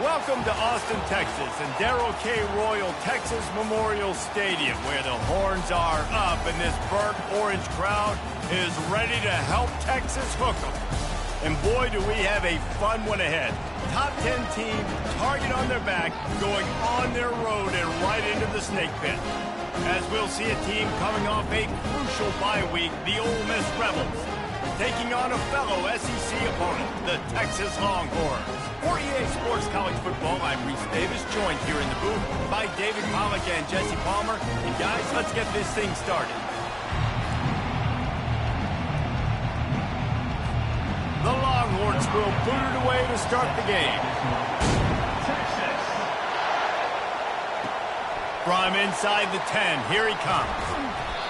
Welcome to Austin, Texas, and Darrell K. Royal Texas Memorial Stadium, where the horns are up and this burnt orange crowd is ready to help Texas hook 'em. And boy, do we have a fun one ahead. Top 10 team, target on their back, going on their road and right into the snake pit. As we'll see a team coming off a crucial bye week, the Ole Miss Rebels, taking on a fellow SEC opponent, the Texas Longhorns. For EA Sports College Football, I'm Reese Davis, joined here in the booth by David Pollack and Jesse Palmer. And guys, let's get this thing started. The Longhorns will boot it away to start the game. From inside the 10, here he comes.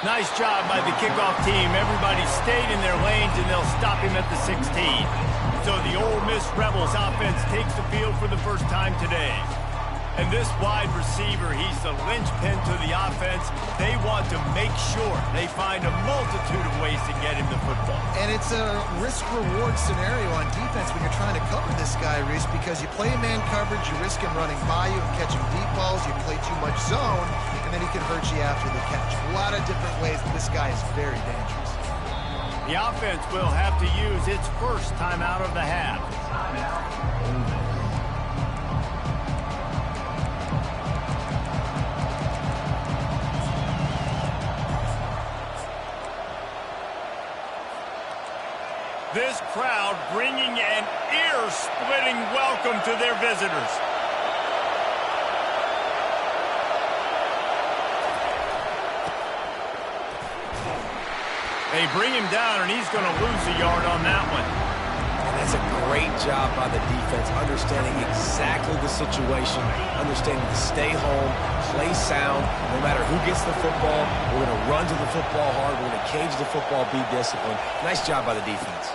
Nice job by the kickoff team. Everybody stayed in their lanes, and they'll stop him at the 16. So the Ole Miss Rebels offense takes the field for the first time today. And this wide receiver, he's the linchpin to the offense. They want to make sure they find a multitude of ways to get him the football. And it's a risk-reward scenario on defense when you're trying to cover this guy, Reese, because you play man coverage, you risk him running by you and catching deep balls, you play too much zone, and then he can hurt you after the catch. A lot of different ways, but this guy is very dangerous. The offense will have to use its first time out of the half. This crowd bringing an ear-splitting welcome to their visitors. They bring him down, and he's going to lose a yard on that one. And that's a great job by the defense, understanding exactly the situation, understanding to stay home, play sound. No matter who gets the football, we're going to run to the football hard. We're going to cage the football, be disciplined. Nice job by the defense.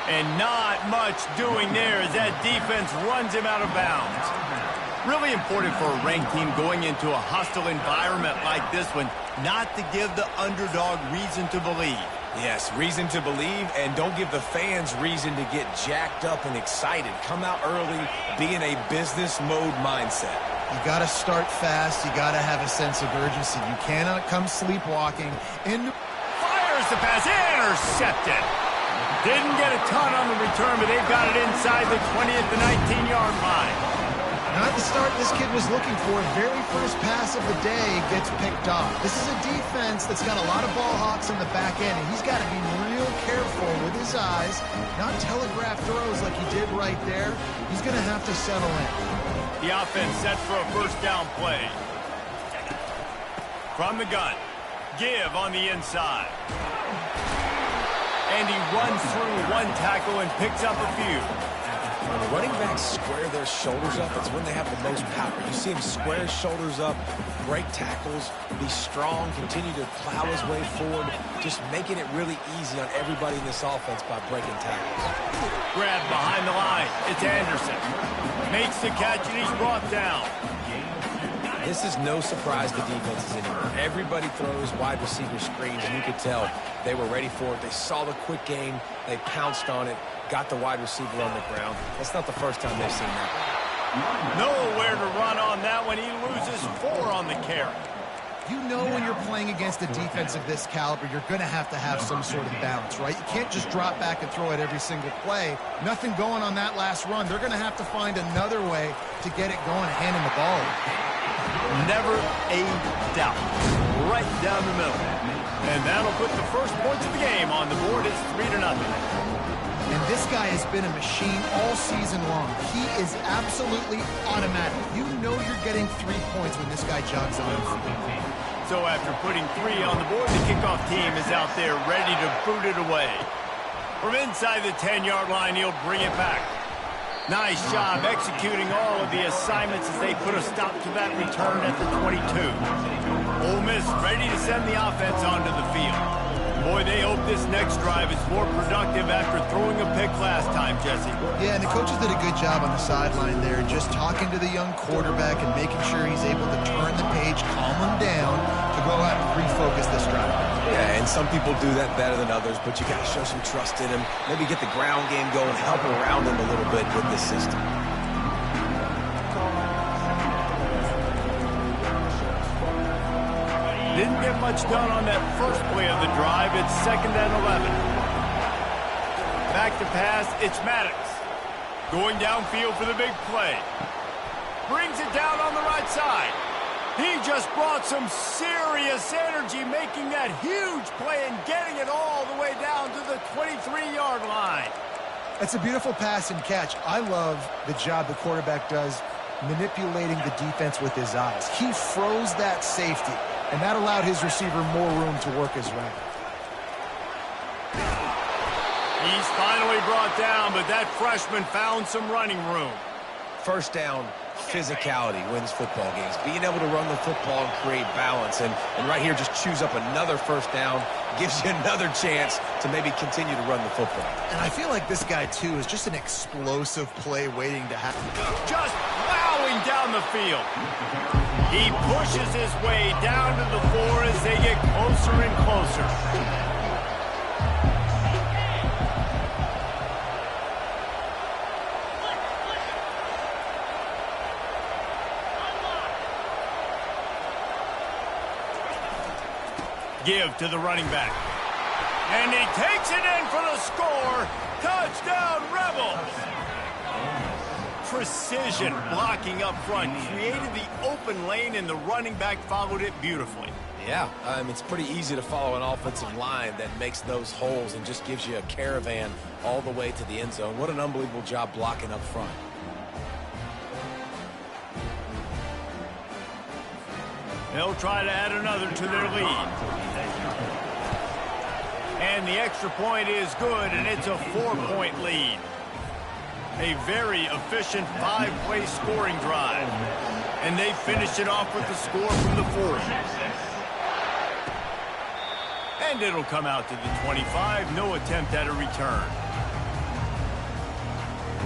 And not much doing there as that defense runs him out of bounds. Really important for a ranked team going into a hostile environment like this one, not to give the underdog reason to believe. Yes, reason to believe, and don't give the fans reason to get jacked up and excited. Come out early, be in a business mode mindset. You got to start fast. You got to have a sense of urgency. You cannot come sleepwalking. Fires the pass, intercepted. Didn't get a ton on the return, but they've got it inside the 20 at the 19-yard line. Not the start this kid was looking for. Very first pass of the day gets picked off. This is a defense that's got a lot of ball hawks in the back end, and he's got to be real careful with his eyes, not telegraph throws like he did right there. He's going to have to settle in. The offense set for a first down play. From the gun, give on the inside. And he runs through one tackle and picks up a few. When the running backs square their shoulders up, it's when they have the most power. You see him square his shoulders up, break tackles, be strong, continue to plow his way forward, just making it really easy on everybody in this offense by breaking tackles. Grabbed behind the line. It's Anderson. Makes the catch, and he's brought down. This is no surprise to defenses anymore. Everybody throws wide receiver screens, and you could tell they were ready for it. They saw the quick game. They pounced on it, got the wide receiver on the ground. That's not the first time they've seen that. Nowhere to run on that one. He loses 4 on the carry. You know when you're playing against a defense of this caliber, you're going to have some sort of balance, right? You can't just drop back and throw it every single play. Nothing going on that last run. They're going to have to find another way to get it going and hand him the ball. Never a doubt. Right down the middle. And that'll put the first points of the game on the board. It's 3-0. And this guy has been a machine all season long. He is absolutely automatic. You know you're getting 3 points when this guy jogs on the field. So after putting 3 on the board, the kickoff team is out there ready to boot it away. From inside the 10-yard line, he'll bring it back. Nice job executing all of the assignments as they put a stop to that return at the 22. Ole Miss ready to send the offense onto the field. Boy, they hope this next drive is more productive after throwing a pick last time, Jesse. Yeah, and the coaches did a good job on the sideline there, just talking to the young quarterback and making sure he's able to turn the page, calm him down, to go out and refocus this drive. Yeah, and and some people do that better than others, but you got to show some trust in him. Maybe get the ground game going, help around him a little bit with this system. Didn't get much done on that first play of the drive. It's 2nd and 11. Back to pass, it's Maddox. Going downfield for the big play. Brings it down on the right side. He just brought some serious energy, making that huge play and getting it all the way down to the 23-yard line. That's a beautiful pass and catch. I love the job the quarterback does manipulating the defense with his eyes. He froze that safety, and that allowed his receiver more room to work his route. He's finally brought down, but that freshman found some running room. First down, physicality wins football games. Being able to run the football and create balance. And right here, just choose up another first down, gives you another chance to maybe continue to run the football. And I feel like this guy, too, is just an explosive play waiting to happen. Just plowing down the field. He pushes his way down to the 4 as they get closer and closer. Give to the running back. And he takes it in for the score. Touchdown, Rebels! Precision blocking up front created the open lane, and the running back followed it beautifully. Yeah, it's pretty easy to follow an offensive line that makes those holes and just gives you a caravan all the way to the end zone. What an unbelievable job blocking up front. They'll try to add another to their lead. And the extra point is good, and it's a 4-point lead. A very efficient 5-play scoring drive. And they finish it off with the score from the 40. And it'll come out to the 25. No attempt at a return.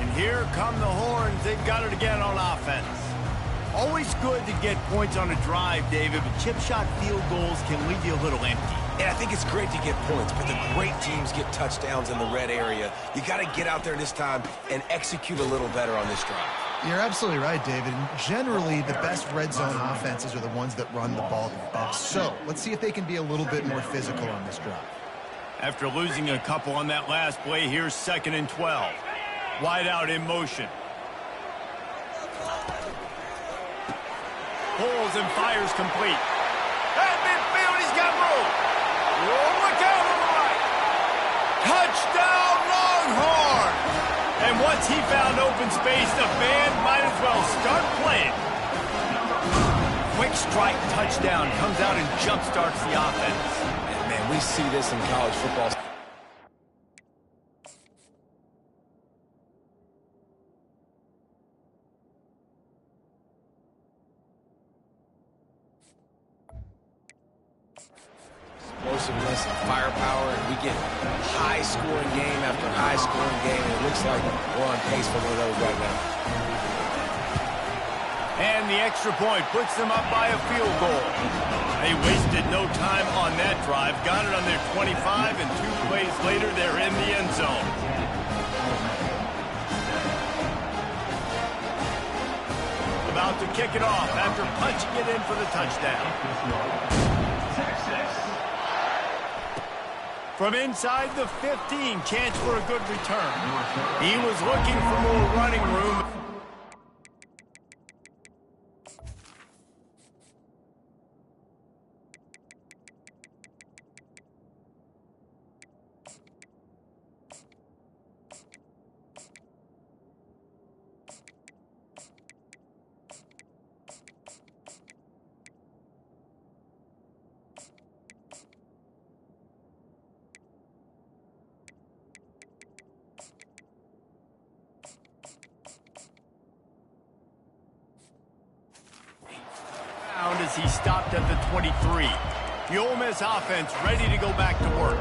And here come the Horns. They've got it again on offense. Always good to get points on a drive, David, but chip shot field goals can leave you a little empty. Yeah, I think it's great to get points, but the great teams get touchdowns in the red area. You got to get out there this time and execute a little better on this drive. You're absolutely right, David. And generally, the best red zone offenses are the ones that run the ball the best. So let's see if they can be a little bit more physical on this drive. After losing a couple on that last play, here's 2nd and 12. Wide out in motion. Pulls and fires complete. At midfield, he's got room. Oh, look out on the right. Touchdown, Longhorn. And once he found open space, the band might as well start playing. Quick strike touchdown comes out and jump-starts the offense. And man, we see this in college football. Explosiveness and firepower, and we get high-scoring game after high-scoring game, and it looks like we're on pace for one of those right now. And the extra point puts them up by a field goal. They wasted no time on that drive, got it on their 25, and 2 plays later, they're in the end zone. About to kick it off after punching it in for the touchdown. From inside the 15, chance for a good return. He was looking for more running room. As he stopped at the 23. The Ole Miss offense ready to go back to work.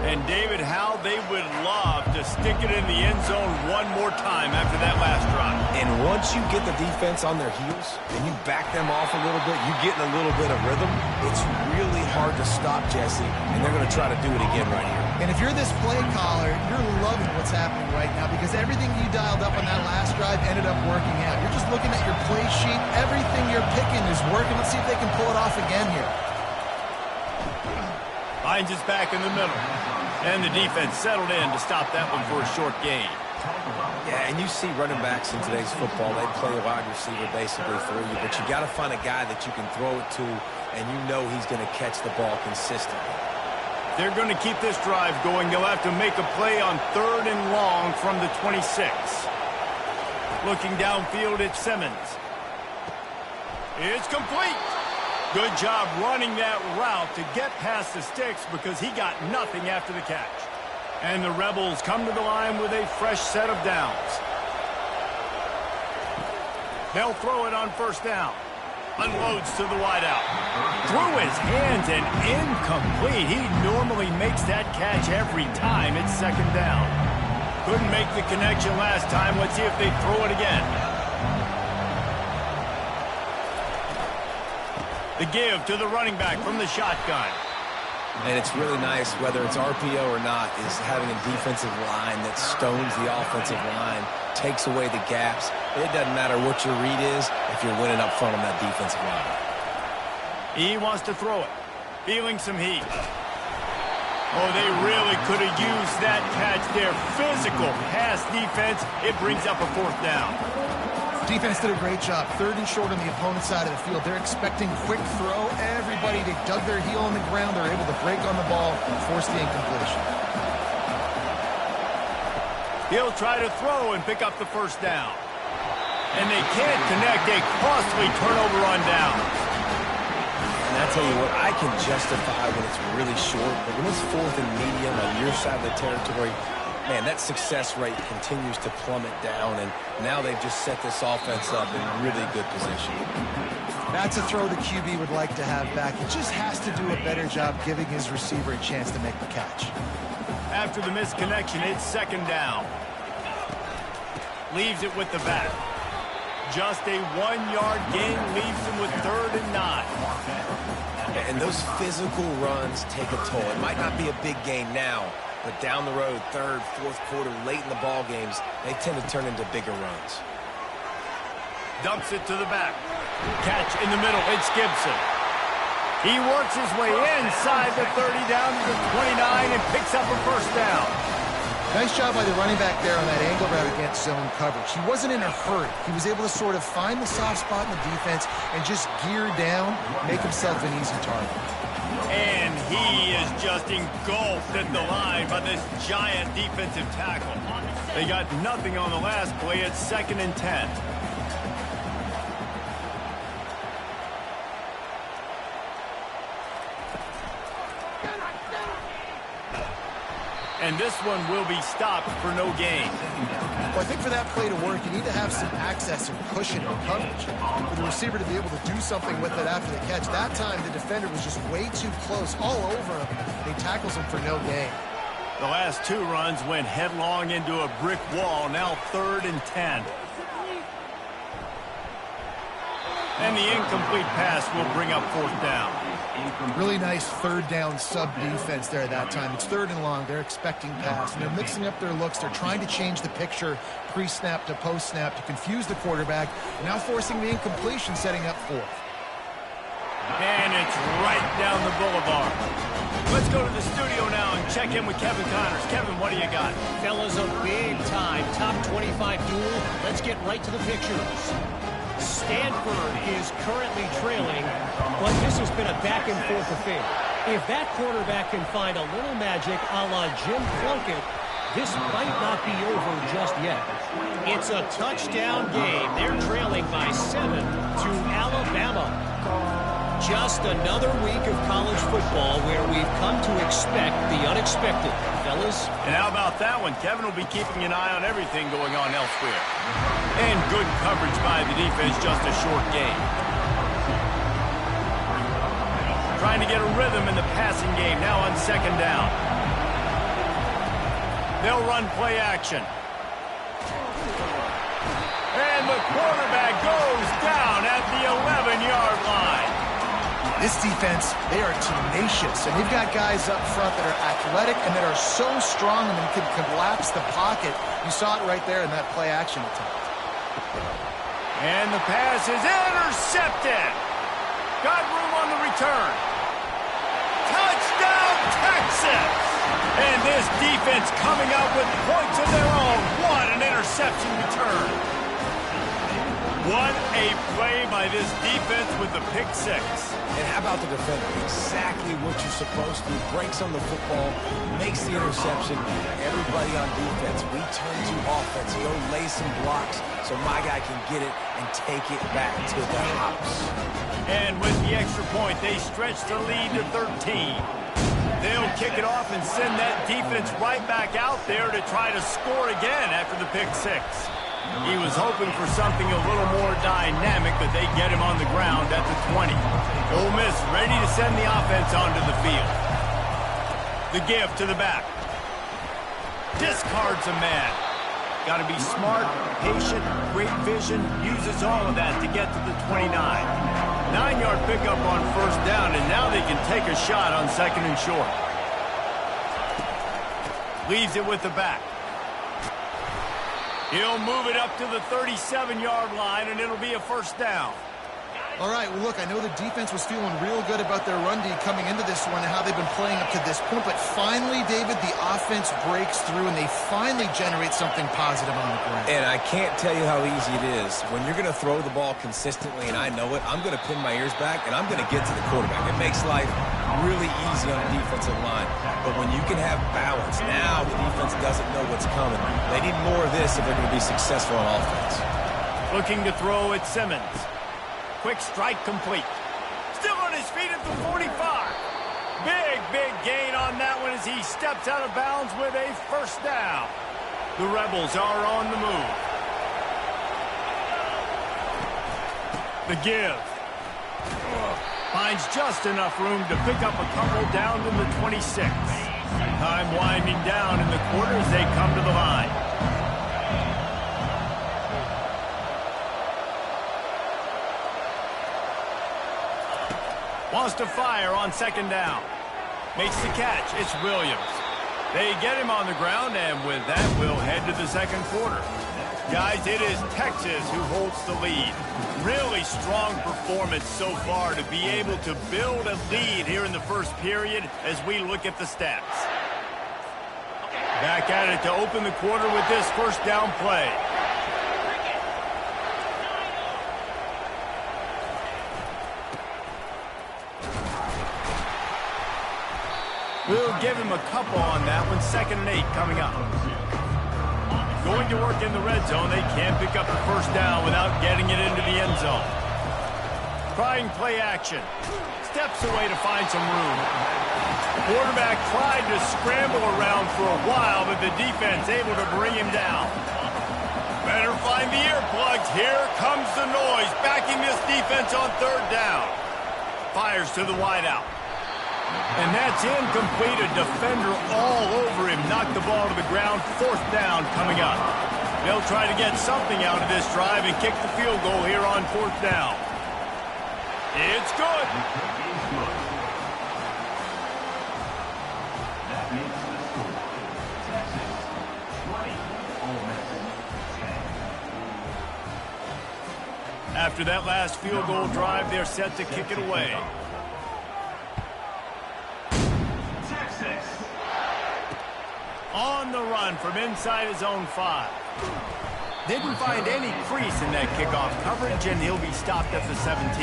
And David, how they would love to stick it in the end zone one more time after that last drive. And once you get the defense on their heels and you back them off a little bit, you get in a little bit of rhythm, it's really hard to to stop, Jesse, and they're going to try to do it again right here. And if you're this play caller, you're loving what's happening right now because everything you dialed up on that last drive ended up working out. You're just looking at your play sheet. Everything you're picking is working. Let's see if they can pull it off again here. Finds his back in the middle. And the defense settled in to stop that one for a short gain. Yeah, and you see running backs in today's football, they play a wide receiver basically for you, but you got to find a guy that you can throw it to, and you know he's going to catch the ball consistently. They're going to keep this drive going. They'll have to make a play on 3rd and long from the 26. Looking downfield at Simmons. It's complete. Good job running that route to get past the sticks because he got nothing after the catch. And the Rebels come to the line with a fresh set of downs. They'll throw it on 1st down. Unloads to the wideout. Through his hands and incomplete. He normally makes that catch every time. It's 2nd down. Couldn't make the connection last time. Let's see if they throw it again. The give to the running back from the shotgun. And it's really nice, whether it's RPO or not, is having a defensive line that stones the offensive line, takes away the gaps. It doesn't matter what your read is if you're winning up front on that defensive line. He wants to throw it. Feeling some heat. Oh, they really could have used that catch there. Physical pass defense. It brings up a 4th down. Defense did a great job. 3rd and short on the opponent's side of the field. They're expecting quick throw. Everybody, they dug their heel on the ground. They're able to break on the ball, force the incompletion. He'll try to throw and pick up the 1st down. And they can't connect. A costly turnover on down. And I tell you what, I can justify when it's really short, but when it's 4th and medium on your side of the territory, man, that success rate continues to plummet down, and now they've just set this offense up in really good position. That's a throw the QB would like to have back. He just has to do a better job giving his receiver a chance to make the catch. After the misconnection, it's 2nd down. Leaves it with the back. Just a 1-yard gain leaves him with 3rd and 9. And those physical runs take a toll. It might not be a big gain now, but down the road, 3rd, 4th quarter, late in the ball games, they tend to turn into bigger runs. Dumps it to the back. Catch in the middle. It's Gibson. He works his way inside the 30 down to the 29 and picks up a 1st down. Nice job by the running back there on that angle route against zone coverage. He wasn't in a hurry. He was able to sort of find the soft spot in the defense and just gear down, make himself an easy target. And he is just engulfed at the line by this giant defensive tackle. They got nothing on the last play. It's 2nd and 10. And this one will be stopped for no gain. Well, I think for that play to work, you need to have some access and cushion and coverage for the receiver to be able to do something with it after the catch. That time, the defender was just way too close, all over him. He tackles him for no gain. The last 2 runs went headlong into a brick wall. Now 3rd and 10. And the incomplete pass will bring up 4th down. Really nice 3rd down sub-defense there at that time. It's 3rd and long. They're expecting pass, and they're mixing up their looks. They're trying to change the picture pre-snap to post-snap to confuse the quarterback, now forcing the incompletion, setting up 4th. And it's right down the boulevard. Let's go to the studio now and check in with Kevin Connors. Kevin, what do you got? Fellas, a big-time top 25 duel. Let's get right to the pictures. Stanford is currently trailing, but this has been a back-and-forth affair. If that quarterback can find a little magic a la Jim Plunkett, this might not be over just yet. It's a touchdown game. They're trailing by 7 to Alabama. Just another week of college football where we've come to expect the unexpected, fellas. And how about that one? Kevin will be keeping an eye on everything going on elsewhere. And good coverage by the defense, just a short game. Trying to get a rhythm in the passing game, now on 2nd down. They'll run play action. And the quarterback goes down at the 11-yard line. This defense, they are tenacious, and they've got guys up front that are athletic and that are so strong and can collapse the pocket. You saw it right there in that play-action attempt. And the pass is intercepted. Got room on the return. Touchdown, Texas! And this defense coming up with points of their own. What an interception return. What a play by this defense with the pick six. And how about the defender? Exactly what you're supposed to do. Breaks on the football, makes the interception. Everybody on defense, we turn to offense. Go lay some blocks so my guy can get it and take it back to the house. And with the extra point, they stretch the lead to 13. They'll kick it off and send that defense right back out there to try to score again after the pick six. He was hoping for something a little more dynamic, but they get him on the ground at the 20. Ole Miss ready to send the offense onto the field. The give to the back. Discards a man. Got to be smart, patient, great vision, uses all of that to get to the 29. 9-yard pickup on first down, and now they can take a shot on second and short. Leaves it with the back. He'll move it up to the 37-yard line, and it'll be a first down. All right, well, look, I know the defense was feeling real good about their run D coming into this one and how they've been playing up to this point, but finally, David, the offense breaks through and they finally generate something positive on the ground. And I can't tell you how easy it is. When you're going to throw the ball consistently, and I know it, I'm going to pin my ears back, and I'm going to get to the quarterback. It makes life really easy on the defensive line. But when you can have balance, now the defense doesn't know what's coming. They need more of this if they're going to be successful on offense. Looking to throw at Simmons. Quick strike complete. Still on his feet at the 45. Big gain on that one as he steps out of bounds with a first down. The Rebels are on the move. The give. Finds just enough room to pick up a couple down to the 26. Time winding down in the quarter as they come to the line. Wants to fire on second down. Makes the catch. It's Williams. They get him on the ground, and with that, we'll head to the second quarter. Guys, it is Texas who holds the lead. Really strong performance so far to be able to build a lead here in the first period as we look at the stats. Back at it to open the quarter with this first down play. We'll give him a couple on that one. 2nd and 8 coming up. Going to work in the red zone. They can't pick up the first down without getting it into the end zone. Trying play action. Steps away to find some room. The quarterback tried to scramble around for a while, but the defense able to bring him down. Better find the earplugs. Here comes the noise. Backing this defense on 3rd down. Fires to the wideout. And that's incomplete. A defender all over him. Knocked the ball to the ground. 4th down coming up. They'll try to get something out of this drive and kick the field goal here on 4th down. It's good. After that last field goal drive, they're set to kick it away. On the run from inside his own 5. Didn't find any crease in that kickoff coverage, and he'll be stopped at the 17.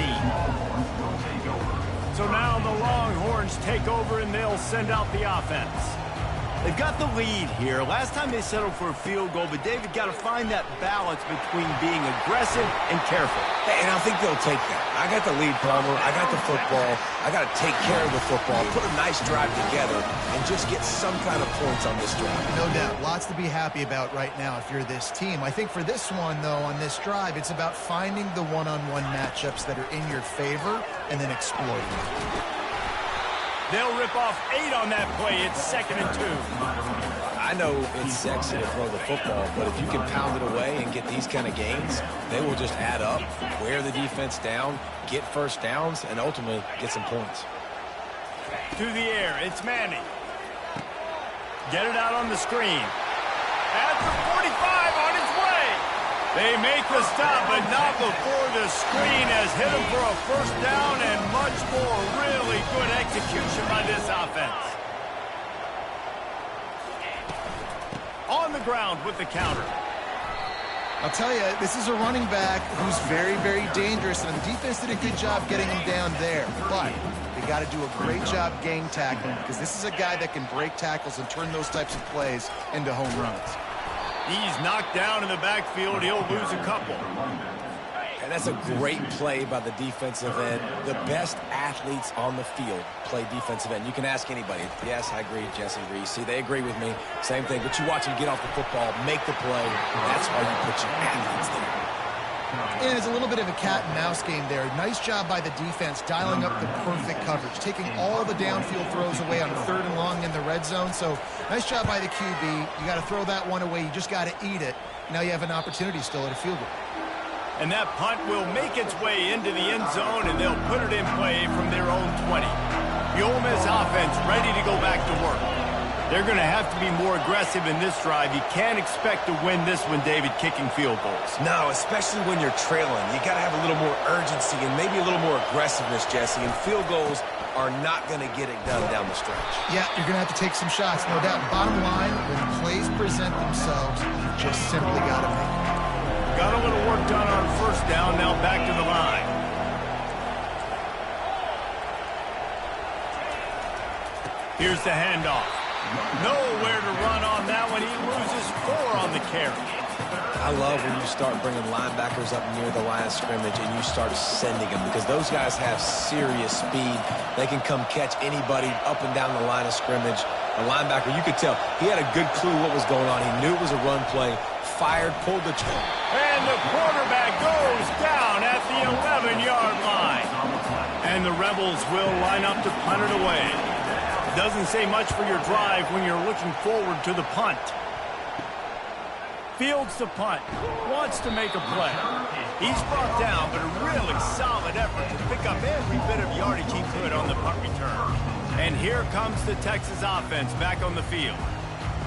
So now the Longhorns take over, and they'll send out the offense. They've got the lead here. Last time they settled for a field goal, but David got to find that balance between being aggressive and careful. And I think they'll take that. I got the lead, Palmer. I got the football. I got to take care of the football, put a nice drive together, and just get some kind of points on this drive. No doubt. Lots to be happy about right now if you're this team. I think for this one, though, on this drive, it's about finding the one-on-one matchups that are in your favor and then exploiting them. They'll rip off 8 on that play. It's 2nd and 2. I I know it's sexy to throw the football, but if you can pound it away and get these kind of gains, they will just add up, wear the defense down, get first downs, and ultimately get some points. To the air, it's Manning. Get it out on the screen. At the 45, on its way. They make the stop, but not before the screen has hit him for a first down and much more. Really good execution by this offense. On the ground with the counter. I'll tell you, this is a running back who's very, very dangerous, and the defense did a good job getting him down there. But they got to do a great job game tackling, because this is a guy that can break tackles and turn those types of plays into home runs. He's knocked down in the backfield. He'll lose a couple. And that's a great play by the defensive end. The best athletes on the field play defensive end. You can ask anybody. Yes, I agree, Jesse Reese. See, they agree with me. Same thing. But you watch them get off the football, make the play. That's why you put your athletes there. And it's a little bit of a cat and mouse game there. Nice job by the defense dialing up the perfect coverage, taking all the downfield throws away on 3rd and long in the red zone. So nice job by the QB. You got to throw that one away. You just got to eat it. Now you have an opportunity still at a field goal. And that punt will make its way into the end zone, and they'll put it in play from their own 20. The Ole Miss offense ready to go back to work. They're going to have to be more aggressive in this drive. You can't expect to win this one, David, kicking field goals. No, especially when you're trailing. You got to have a little more urgency and maybe a little more aggressiveness, Jesse. And field goals are not going to get it done down the stretch. Yeah, you're going to have to take some shots, no doubt. Bottom line, when plays present themselves, you just simply got to make them. Got a little work done on first down, now back to the line. Here's the handoff. Nowhere to run on that one. He loses 4 on the carry. I love when you start bringing linebackers up near the line of scrimmage and you start sending them, because those guys have serious speed. They can come catch anybody up and down the line of scrimmage. The linebacker, you could tell, he had a good clue what was going on. He knew it was a run play. Fired, pulled the trigger. And the quarterback goes down at the 11-yard line. And the Rebels will line up to punt it away. Doesn't say much for your drive when you're looking forward to the punt. Fields the punt. Wants to make a play. He's brought down, but a really solid effort to pick up every bit of yardage he could on the punt return. And here comes the Texas offense back on the field.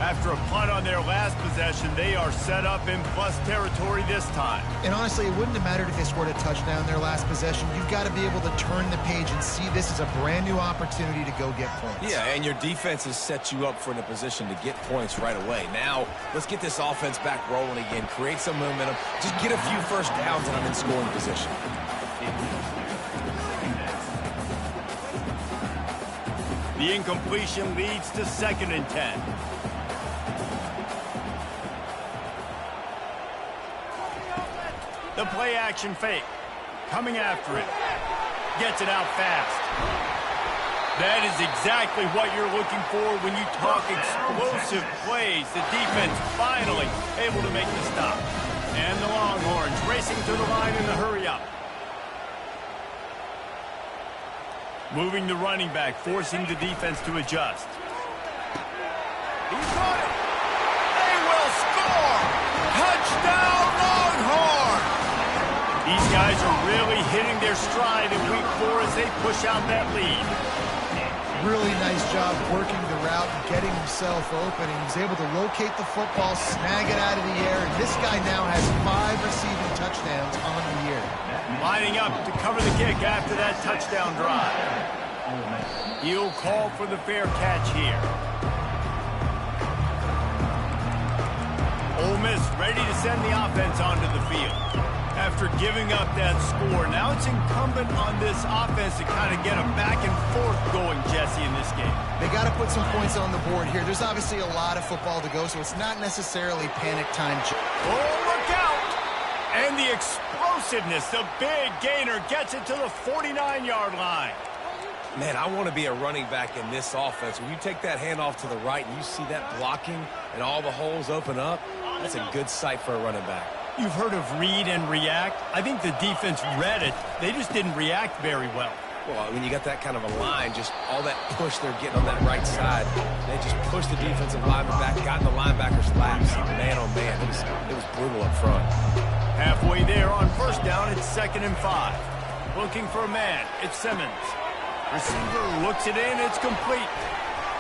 After a punt on their last possession, they are set up in bust territory this time. And honestly, it wouldn't have mattered if they scored a touchdown their last possession. You've got to be able to turn the page and see this as a brand new opportunity to go get points. Yeah, and your defense has set you up for a position to get points right away. Now, let's get this offense back rolling again, create some momentum, just get a few first downs, and I'm in scoring position. The incompletion leads to 2nd and 10. The play action fake. Coming after it. Gets it out fast. That is exactly what you're looking for when you talk explosive plays. The defense finally able to make the stop. And the Longhorns racing to the line in the hurry up. Moving the running back, forcing the defense to adjust. He's got it. They will score. Touchdown, Longhorns. These guys are really hitting their stride in week 4 as they push out that lead. Really nice job working the route and getting himself open. And he's able to locate the football, snag it out of the air. And this guy now has 5 receiving touchdowns on the year. Lining up to cover the kick after that touchdown drive. He'll call for the fair catch here. Ole Miss ready to send the offense onto the field. After giving up that score, now it's incumbent on this offense to kind of get a back and forth going, Jesse, in this game. They got to put some points on the board here. There's obviously a lot of football to go, so it's not necessarily panic time. Oh, look out! And the explosiveness, the big gainer gets it to the 49-yard line. Man, I want to be a running back in this offense. When you take that handoff to the right and you see that blocking and all the holes open up, that's a good sight for a running back. You've heard of read and react. I think the defense read it. They just didn't react very well. Well, when you got that kind of a line, just all that push they're getting on that right side, they just pushed the defensive lineman back, got in the linebacker's laps. Man, oh man, it was brutal up front. Halfway there on first down, it's 2nd and 5. Looking for a man, it's Simmons. Receiver looks it in, it's complete.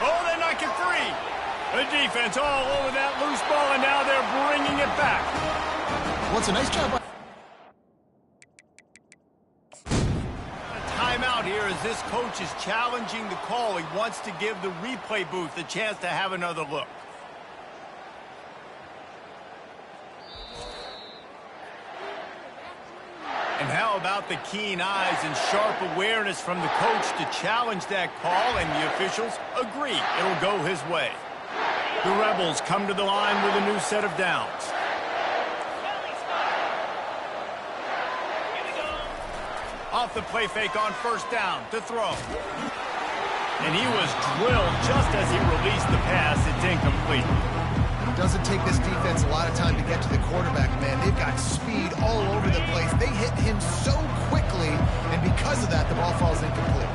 Oh, they knock it free. The defense all over that loose ball, and now they're bringing it back. Well, it's a nice job. Timeout here as this coach is challenging the call. He wants to give the replay booth a chance to have another look. And how about the keen eyes and sharp awareness from the coach to challenge that call, and the officials agree it'll go his way. The Rebels come to the line with a new set of downs. Off the play fake on first down to throw. And he was drilled just as he released the pass. It's incomplete. It doesn't take this defense a lot of time to get to the quarterback, man. They've got speed all over the place. They hit him so quickly, and because of that, the ball falls incomplete.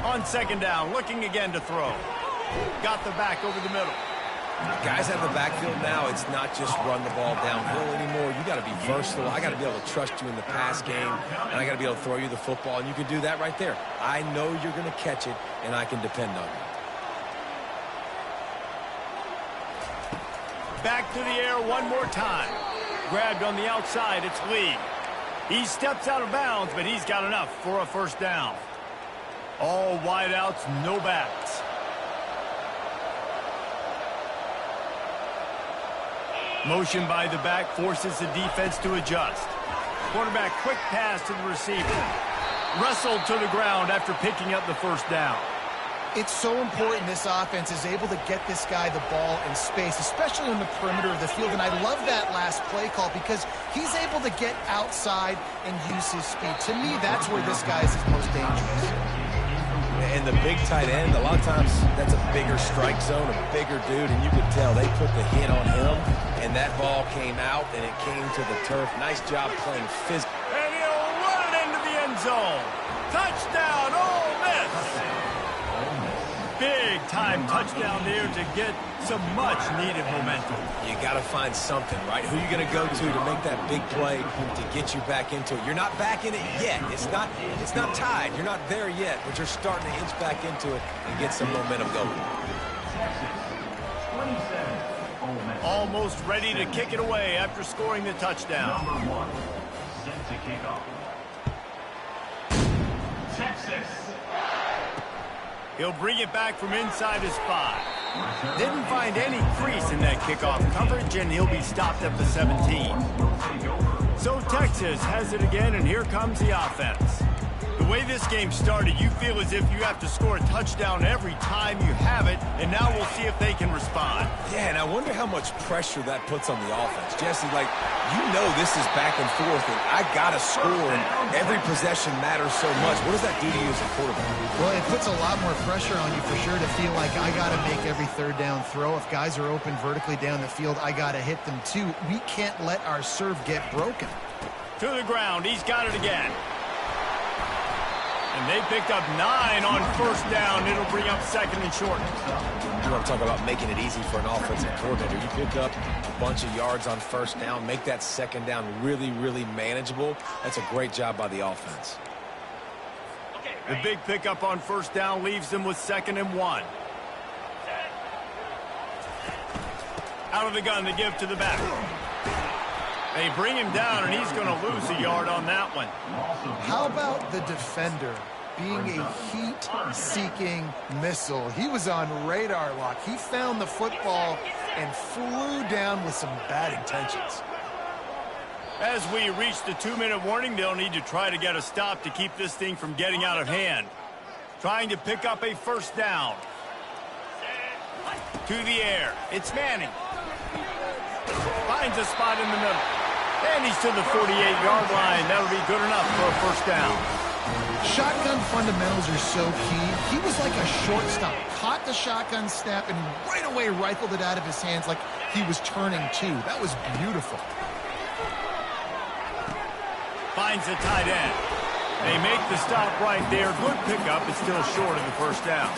On 2nd down, looking again to throw. Got the back over the middle. Guys out of the backfield now, it's not just run the ball downhill anymore. You got to be versatile. I got to be able to trust you in the pass game, and I got to be able to throw you the football, and you can do that right there. I know you're going to catch it, and I can depend on you. Back to the air one more time. Grabbed on the outside, it's Lee. He steps out of bounds, but he's got enough for a first down. All wideouts, no backs. Motion by the back forces the defense to adjust. Quarterback quick pass to the receiver. Wrestled to the ground after picking up the first down. It's so important this offense is able to get this guy the ball in space, especially on the perimeter of the field. And I love that last play call because he's able to get outside and use his speed. To me, that's where this guy is his most dangerous. And the big tight end, a lot of times that's a bigger strike zone, a bigger dude, and you could tell they put the hit on him, and that ball came out, and it came to the turf. Nice job playing physical. And he'll run it into the end zone. Touchdown, Ole Miss! Big-time touchdown there to get some much-needed momentum. You got to find something, right? Who are you going to go to make that big play to get you back into it? You're not back in it yet. It's not tied. You're not there yet, but you're starting to inch back into it and get some momentum going. Almost ready to kick it away after scoring the touchdown. Number 1, set to kick off. Texas. He'll bring it back from inside his 5. Didn't find any crease in that kickoff coverage, and he'll be stopped at the 17. So Texas has it again, and here comes the offense. The way this game started, you feel as if you have to score a touchdown every time you have it, and now we'll see if they can respond. Yeah, and I wonder how much pressure that puts on the offense. Jesse, like, you know this is back and forth, and I got to score, and every possession matters so much. What does that do to you as a quarterback? Well, it puts a lot more pressure on you for sure to feel like I got to make every third down throw. If guys are open vertically down the field, I got to hit them too. We can't let our serve get broken. To the ground, he's got it again. And they picked up 9 on first down. It'll bring up 2nd and short. You want to talk about making it easy for an offensive coordinator. You pick up a bunch of yards on first down, make that 2nd down really, really manageable. That's a great job by the offense. The big pickup on first down leaves them with 2nd and 1. Out of the gun, they give to the back. They bring him down, and he's going to lose a yard on that one. How about the defender being a heat-seeking missile? He was on radar lock. He found the football and flew down with some bad intentions. As we reach the 2-minute warning, they'll need to try to get a stop to keep this thing from getting out of hand. Trying to pick up a first down. To the air. It's Manning. Finds a spot in the middle. And he's to the 48-yard line. That'll be good enough for a first down. Shotgun fundamentals are so key. He was like a shortstop. Caught the shotgun snap and right away rifled it out of his hands like he was turning too. That was beautiful. Finds the tight end. They make the stop right there. Good pickup. It's still short of the first down.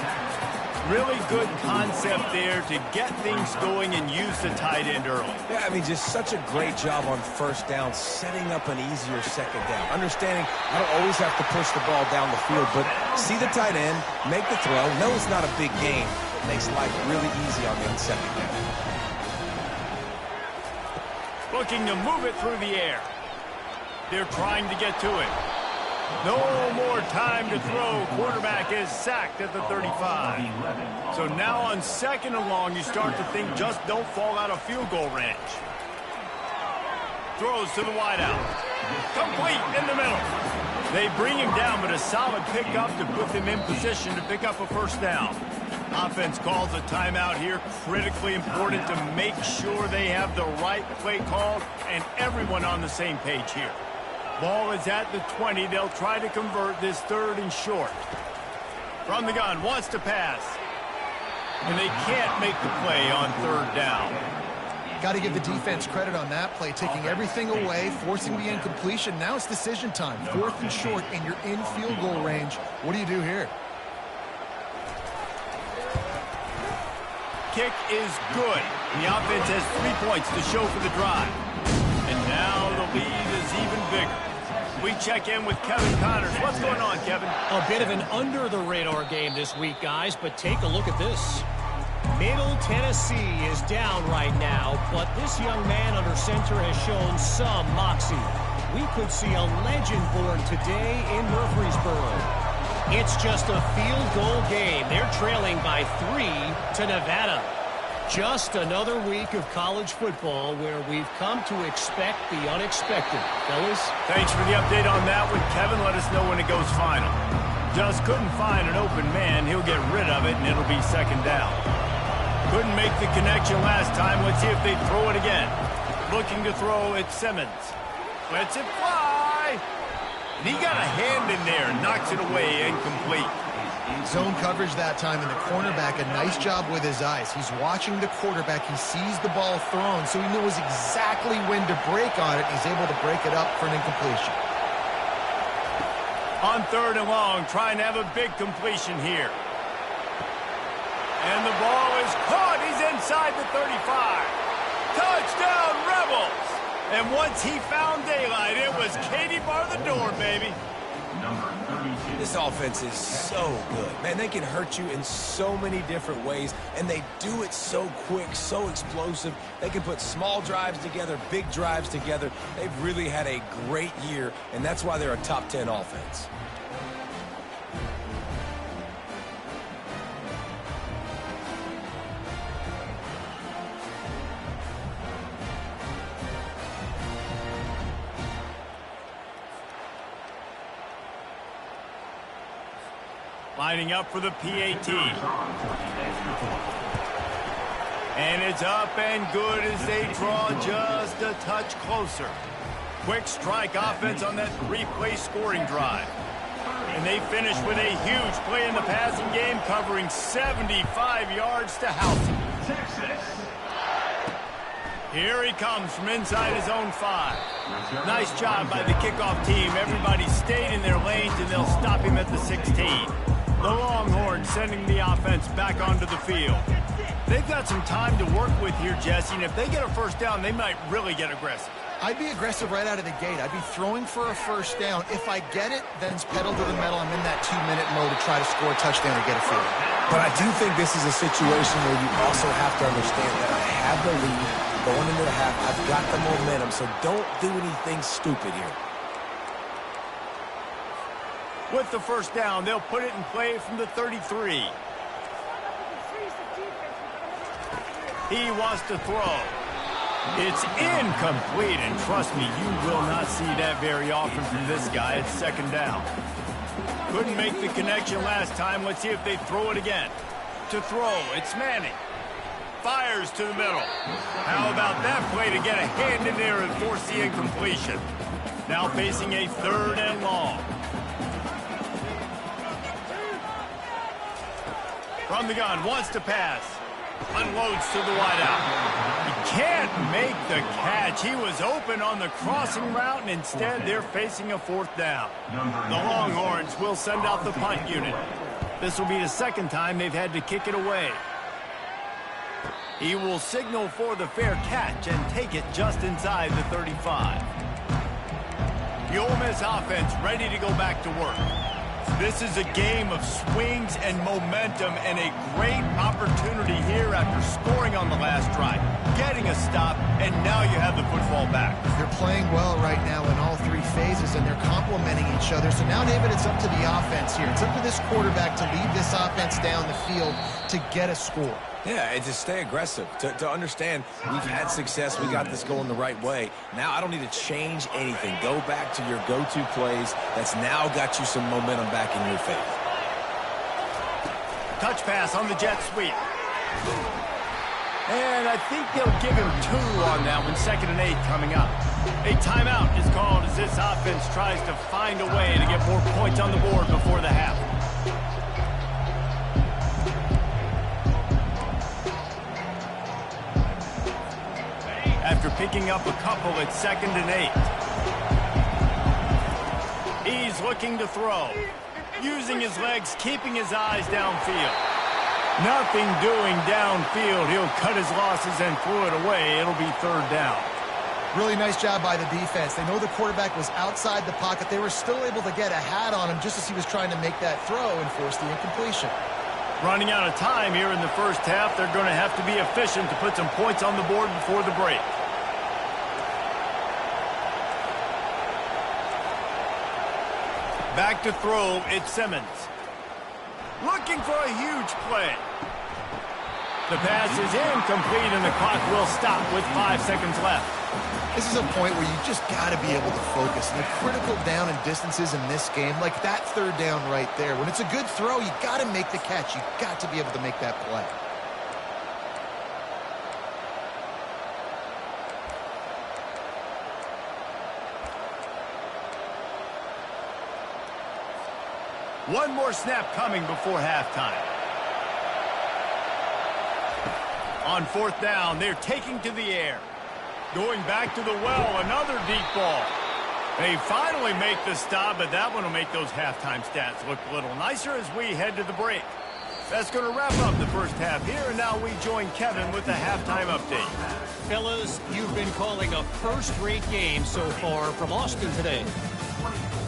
Really good concept there to get things going and use the tight end early. Yeah, I mean, just such a great job on first down, setting up an easier second down. Understanding I don't always have to push the ball down the field, but see the tight end, make the throw. No, it's not a big game. It makes life really easy on them second down. Looking to move it through the air. They're trying to get to it. No more time to throw. Quarterback is sacked at the 35. So now on second and long, you start to think just don't fall out of field goal range. Throws to the wideout. Complete in the middle. They bring him down, but a solid pickup to put them in position to pick up a first down. Offense calls a timeout here. Critically important to make sure they have the right play called and everyone on the same page here. Ball is at the 20. They'll try to convert this third and short. From the gun, wants to pass. And they can't make the play on third down. Got to give the defense credit on that play, taking everything away, forcing the incompletion. Now it's decision time. Fourth and short, and you're in field goal range. What do you do here? Kick is good. The offense has 3 points to show for the drive. And now the lead is even bigger. We check in with Kevin Connors. What's going on, Kevin? A bit of an under-the-radar game this week, guys, but take a look at this. Middle Tennessee is down right now, but this young man under center has shown some moxie. We could see a legend born today in Murfreesboro. It's just a field goal game. They're trailing by 3 to Nevada. Just another week of college football where we've come to expect the unexpected. Fellas? Thanks for the update on that one, Kevin. Let us know when it goes final. Just couldn't find an open man. He'll get rid of it, and it'll be second down. Couldn't make the connection last time. Let's see if they throw it again. Looking to throw at Simmons. Lets it fly. And he got a hand in there and knocks it away incomplete. Zone coverage that time, and the cornerback, a nice job with his eyes. He's watching the quarterback. He sees the ball thrown, so he knows exactly when to break on it. He's able to break it up for an incompletion. On third and long, trying to have a big completion here. And the ball is caught. He's inside the 35. Touchdown, Rebels! And once he found daylight, it was Katie bar the door, baby. This offense is so good. Man, they can hurt you in so many different ways, and they do it so quick, so explosive. They can put small drives together, big drives together. They've really had a great year, and that's why they're a top 10 offense. Lining up for the PAT. And it's up and good as they draw just a touch closer. Quick strike offense on that 3-play scoring drive. And they finish with a huge play in the passing game, covering 75 yards to house it. Here he comes from inside his own 5. Nice job by the kickoff team. Everybody stayed in their lanes, and they'll stop him at the 16. The Longhorns sending the offense back onto the field. They've got some time to work with here, Jesse, and if they get a first down, they might really get aggressive. I'd be aggressive right out of the gate. I'd be throwing for a first down. If I get it, then it's pedal to the metal. I'm in that 2-minute mode to try to score a touchdown or get a field. But I do think this is a situation where you also have to understand that I have the lead going into the half. I've got the momentum, so don't do anything stupid here. With the first down, they'll put it in play from the 33. He wants to throw. It's incomplete, and trust me, you will not see that very often from this guy. It's second down. Couldn't make the connection last time. Let's see if they throw it again. To throw, it's Manning. Fires to the middle. How about that play to get a hand in there and force the incompletion? Now facing a third and long. From the gun, wants to pass. Unloads to the wideout. He can't make the catch. He was open on the crossing route, and instead they're facing a fourth down. The Longhorns will send out the punt unit. This will be the second time they've had to kick it away. He will signal for the fair catch and take it just inside the 35. The Ole Miss offense ready to go back to work. This is a game of swings and momentum and a great opportunity here after scoring on the last drive, getting a stop, and now you have the football back. They're playing well right now in all three phases, and they're complementing each other. So now, David, it's up to the offense here. It's up to this quarterback to lead this offense down the field to get a score. Yeah, and to stay aggressive, to understand we've had success, we got this going the right way. Now I don't need to change anything. Go back to your go-to plays. That's now got you some momentum back in your favor. Touch pass on the jet sweep. And I think they'll give him 2 on that one, 2nd and 8 coming up. A timeout is called as this offense tries to find a way to get more points on the board before the half. After picking up a couple at 2nd and 8. He's looking to throw. Using his legs, keeping his eyes downfield. Nothing doing downfield. He'll cut his losses and throw it away. It'll be 3rd down. Really nice job by the defense. They know the quarterback was outside the pocket. They were still able to get a hat on him just as he was trying to make that throw and force the incompletion. Running out of time here in the first half. They're going to have to be efficient to put some points on the board before the break. Back to throw, it's Simmons. Looking for a huge play. The pass is incomplete, and the clock will stop with 5 seconds left. This is a point where you just got to be able to focus. And the critical down and distances in this game, like that 3rd down right there. When it's a good throw, you got to make the catch. You got to be able to make that play. One more snap coming before halftime. On 4th down, they're taking to the air. Going back to the well, another deep ball. They finally make the stop, but that one will make those halftime stats look a little nicer as we head to the break. That's going to wrap up the first half here, and now we join Kevin with the halftime update. Fellas, you've been calling a first-rate game so far from Austin today.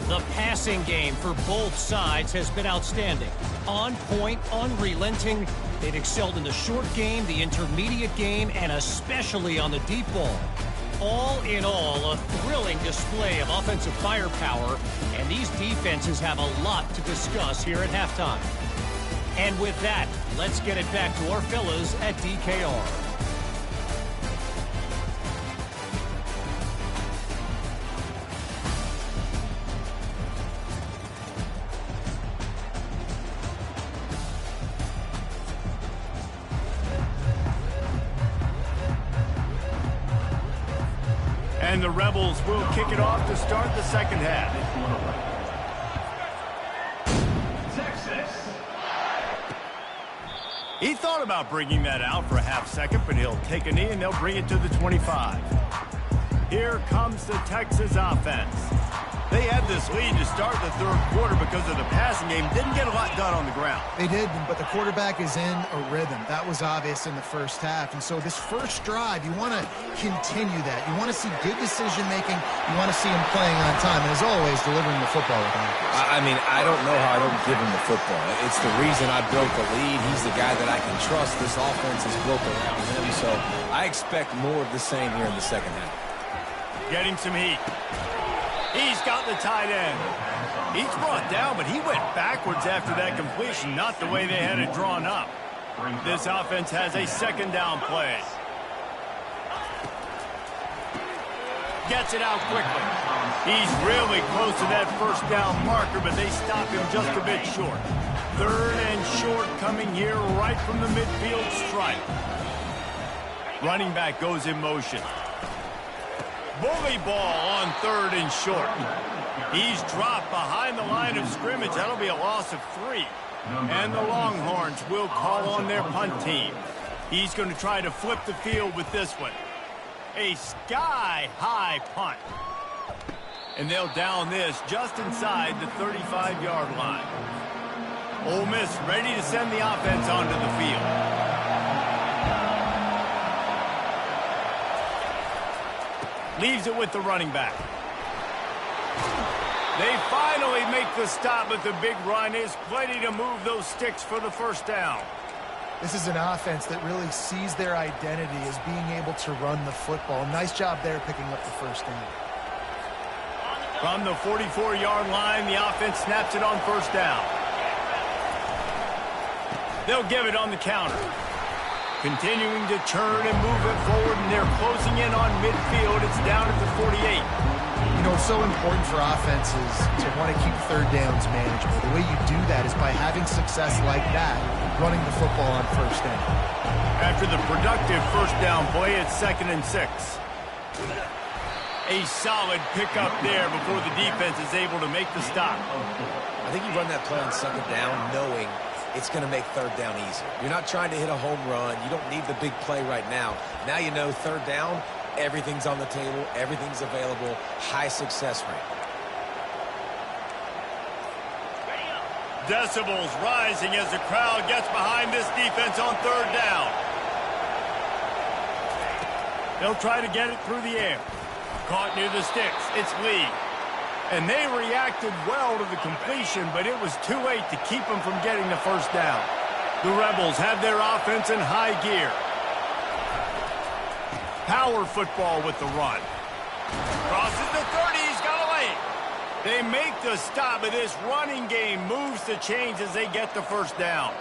The passing game for both sides has been outstanding. On point, unrelenting. They've excelled in the short game, the intermediate game, and especially on the deep ball. All in all, a thrilling display of offensive firepower, and these defenses have a lot to discuss here at halftime. And with that, let's get it back to our fellas at DKR. And the Rebels will kick it off to start the second half. Texas. He thought about bringing that out for a half second, but he'll take a knee and they'll bring it to the 25. Here comes the Texas offense. They had this lead to start the 3rd quarter because of the passing game. Didn't get a lot done on the ground. They did, but the quarterback is in a rhythm. That was obvious in the first half. And so this first drive, you want to continue that. You want to see good decision-making. You want to see him playing on time. And as always, delivering the football with accuracy. I mean, I don't know how I don't give him the football. It's the reason I built the lead. He's the guy that I can trust. This offense is built around him. So I expect more of the same here in the second half. Getting some heat. He's got the tight end. He's brought down, but he went backwards after that completion, not the way they had it drawn up. This offense has a 2nd down play. Gets it out quickly. He's really close to that 1st down marker, but they stop him just a bit short. 3rd and short coming here right from the midfield stripe. Running back goes in motion. Bully ball on 3rd and short. He's dropped behind the line of scrimmage. That'll be a loss of 3. And the Longhorns will call on their punt team. He's going to try to flip the field with this one. A sky-high punt. And they'll down this just inside the 35-yard line. Ole Miss ready to send the offense onto the field. Leaves it with the running back. They finally make the stop, but the big run is plenty to move those sticks for the first down. This is an offense that really sees their identity as being able to run the football. Nice job there picking up the first down. From the 44-yard line, the offense snaps it on first down. They'll give it on the counter. Continuing to turn and move it forward, and they're closing in on midfield. It's down at the 48. You know, it's so important for offenses to want to keep third downs manageable. The way you do that is by having success like that, running the football on first down. After the productive first down play, it's 2nd and 6. A solid pickup there before the defense is able to make the stop. I think you run that play on 2nd down knowing it's going to make third down easy. You're not trying to hit a home run. You don't need the big play right now. Now you know third down, everything's on the table, everything's available, high success rate. Decibels rising as the crowd gets behind this defense on third down. They'll try to get it through the air. Caught near the sticks. It's Lee. And they reacted well to the completion, but it was too late to keep them from getting the first down. The Rebels have their offense in high gear. Power football with the run. Crosses the 30. He's got away. They make the stop, but this running game moves the chains as they get the first down.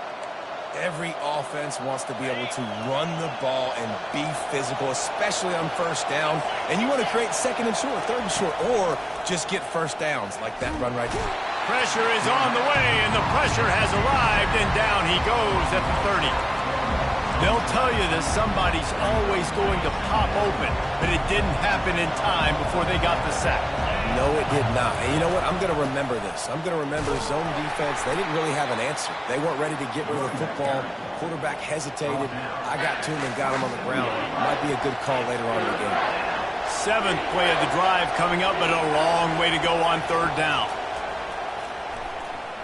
Every offense wants to be able to run the ball and be physical, especially on first down. And you want to create 2nd and short, 3rd and short, or just get first downs like that run right there. Pressure is on the way, and the pressure has arrived, and down he goes at the 30. They'll tell you that somebody's always going to pop open, but it didn't happen in time before they got the sack. No, it did not. And you know what? I'm going to remember this. I'm going to remember zone defense. They didn't really have an answer. They weren't ready to get rid of the football. Quarterback hesitated. I got to him and got him on the ground. Might be a good call later on in the game. 7th play of the drive coming up, but a long way to go on third down.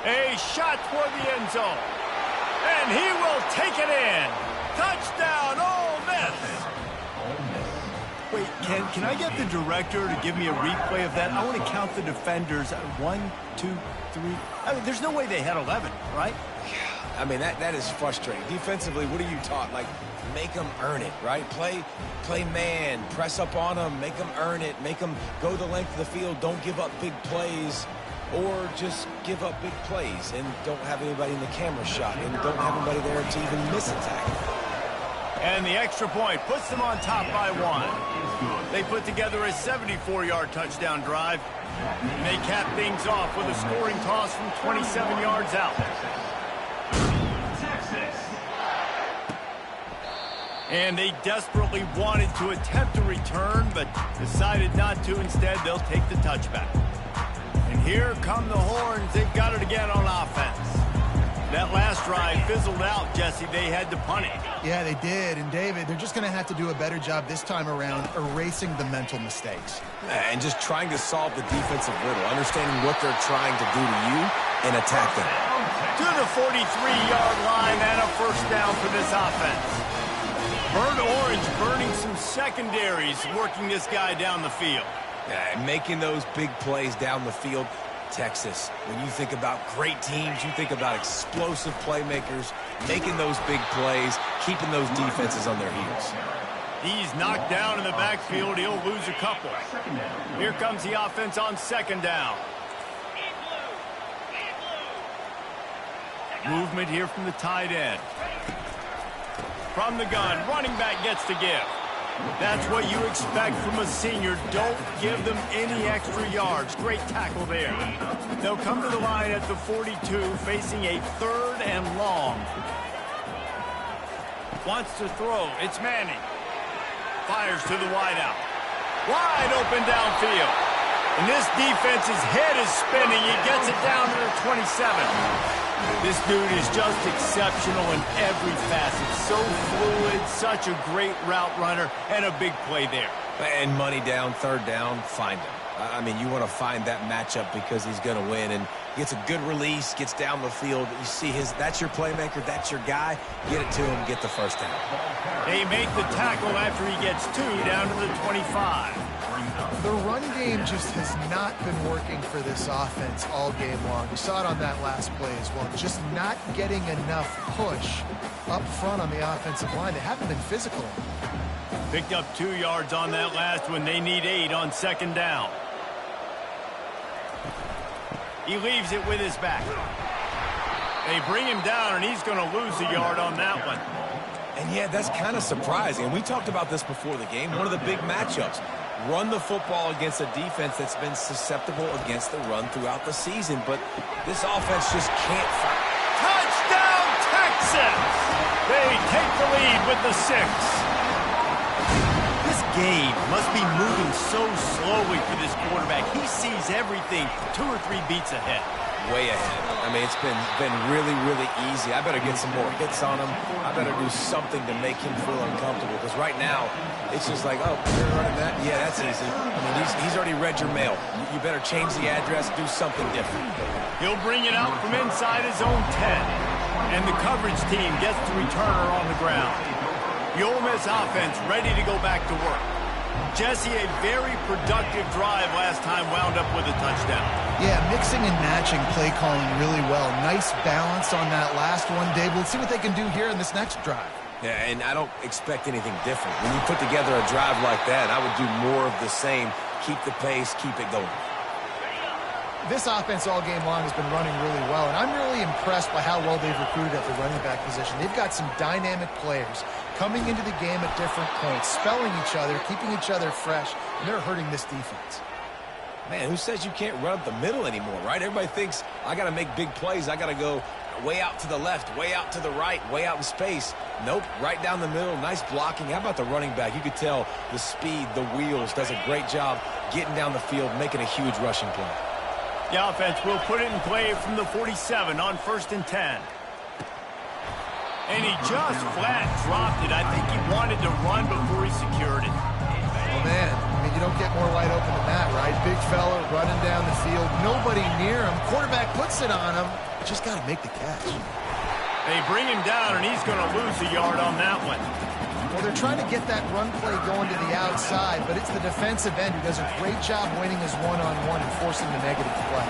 A shot toward the end zone. And he will take it in. Touchdown, Ole Miss. Wait, can I get the director to give me a replay of that? I want to count the defenders. 1, 2, 3. I mean, there's no way they had 11, right? I mean, that is frustrating. Defensively, what are you taught? Like, make them earn it, right? Play man, press up on them, make them earn it, make them go the length of the field, don't give up big plays, or just give up big plays and don't have anybody in the camera shot and don't have anybody there to even miss a tackle. And the extra point puts them on top by 1. They put together a 74-yard touchdown drive. And they cap things off with a scoring toss from 27 yards out. And they desperately wanted to attempt a return, but decided not to. Instead, they'll take the touchback. And here come the Horns. They've got it again on offense. That last drive fizzled out, Jesse. They had to punt it. Yeah, they did. And, David, they're just going to have to do a better job this time around erasing the mental mistakes. And just trying to solve the defensive riddle, understanding what they're trying to do to you and attack them. To the 43-yard line and a first down for this offense. Burnt Orange burning some secondaries, working this guy down the field. Yeah, and making those big plays down the field. Texas, when you think about great teams, you think about explosive playmakers, making those big plays, keeping those defenses on their heels. He's knocked down in the backfield. He'll lose a couple. Here comes the offense on 2nd down. Movement here from the tight end. From the gun, running back gets to give. That's what you expect from a senior. Don't give them any extra yards. Great tackle there. They'll come to the line at the 42, facing a 3rd and long. Wants to throw. It's Manning. Fires to the wideout. Wide open downfield. And this defense's head is spinning. He gets it down to the 27. This dude is just exceptional in every facet. So fluid, such a great route runner, and a big play there. And money down, third down, find him. I mean, you want to find that matchup because he's going to win, and gets a good release, gets down the field. You see that's your playmaker, that's your guy. Get it to him, get the first down. They make the tackle after he gets 2 down to the 25. The run game just has not been working for this offense all game long. We saw it on that last play as well. Just not getting enough push up front on the offensive line. They haven't been physical. Picked up 2 yards on that last one. They need 8 on second down. He leaves it with his back. They bring him down, and he's going to lose a yard on that one. And yeah, that's kind of surprising. And we talked about this before the game. One of the big matchups. Run the football against a defense that's been susceptible against the run throughout the season. But this offense just can't fight. Touchdown, Texas! They take the lead with the 6. This game must be moving so slowly for this quarterback. He sees everything 2 or 3 beats ahead. Way ahead. I mean, it's been really, really easy. I better get some more hits on him. I better do something to make him feel uncomfortable. Because right now, it's just like, oh, you're running that? Yeah, that's easy. I mean, he's already read your mail. You better change the address, do something different. He'll bring it out from inside his own 10. And the coverage team gets the returner on the ground. The Ole Miss offense ready to go back to work. Jesse, a very productive drive last time, wound up with a touchdown. Yeah, mixing and matching play calling really well. Nice balance on that last one, Dave. Let's see what they can do here in this next drive. Yeah, and I don't expect anything different. When you put together a drive like that, I would do more of the same. Keep the pace, keep it going. This offense all game long has been running really well, and I'm really impressed by how well they've recruited at the running back position. They've got some dynamic players coming into the game at different points, spelling each other, keeping each other fresh, and they're hurting this defense. Man, who says you can't run up the middle anymore, right? Everybody thinks, I got to make big plays. I got to go way out to the left, way out to the right, way out in space. Nope, right down the middle, nice blocking. How about the running back? You could tell the speed, the wheels, does a great job getting down the field, making a huge rushing play. The offense will put it in play from the 47 on 1st and 10. And he just flat dropped it. I think he wanted to run before he secured it. Oh, man. I mean, you don't get more wide open than that, right? Big fella running down the field. Nobody near him. Quarterback puts it on him. Just got to make the catch. They bring him down, and he's going to lose a yard on that one. Well, they're trying to get that run play going to the outside, but it's the defensive end who does a great job winning his one-on-one and forcing the negative play.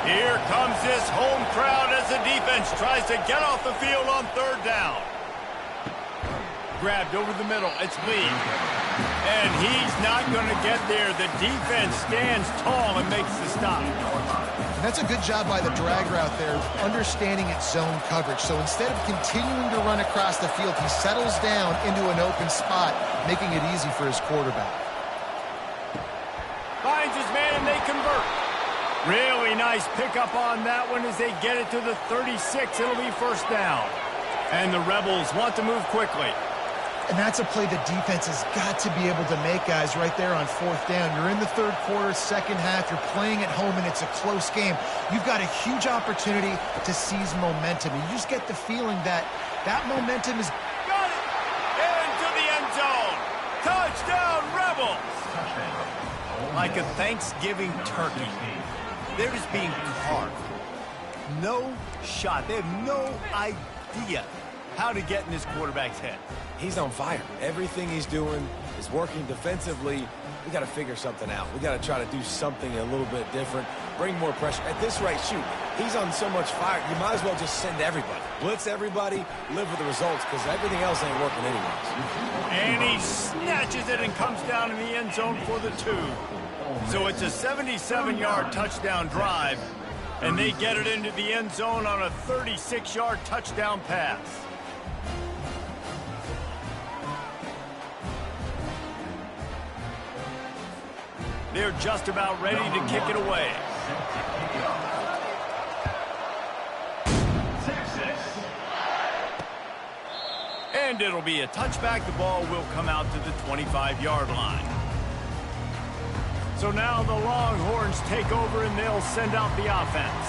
Here comes this home crowd as the defense tries to get off the field on 3rd down. Grabbed over the middle. It's Lee. And he's not going to get there. The defense stands tall and makes the stop. And that's a good job by the drag route there, understanding its zone coverage. So instead of continuing to run across the field, he settles down into an open spot, making it easy for his quarterback. Finds his man, and they convert. Really nice pickup on that one as they get it to the 36. It'll be 1st down. And the Rebels want to move quickly. And that's a play the defense has got to be able to make, guys, right there on 4th down. You're in the 3rd quarter, 2nd half. You're playing at home, and it's a close game. You've got a huge opportunity to seize momentum. You just get the feeling that that momentum is... Got it! Into the end zone. Touchdown, Rebels! Like a Thanksgiving turkey. They're just being carved. No shot. They have no idea how to get in this quarterback's head. He's on fire. Everything he's doing is working defensively. We got to figure something out. We got to try to do something a little bit different, bring more pressure. At this rate, shoot, he's on so much fire, you might as well just send everybody. Blitz everybody, live with the results, because everything else ain't working anyways. And he snatches it and comes down in the end zone for the 2. So it's a 77-yard touchdown drive, and they get it into the end zone on a 36-yard touchdown pass. They're just about ready to kick it away. And it'll be a touchback. The ball will come out to the 25-yard line. So now the Longhorns take over, and they'll send out the offense.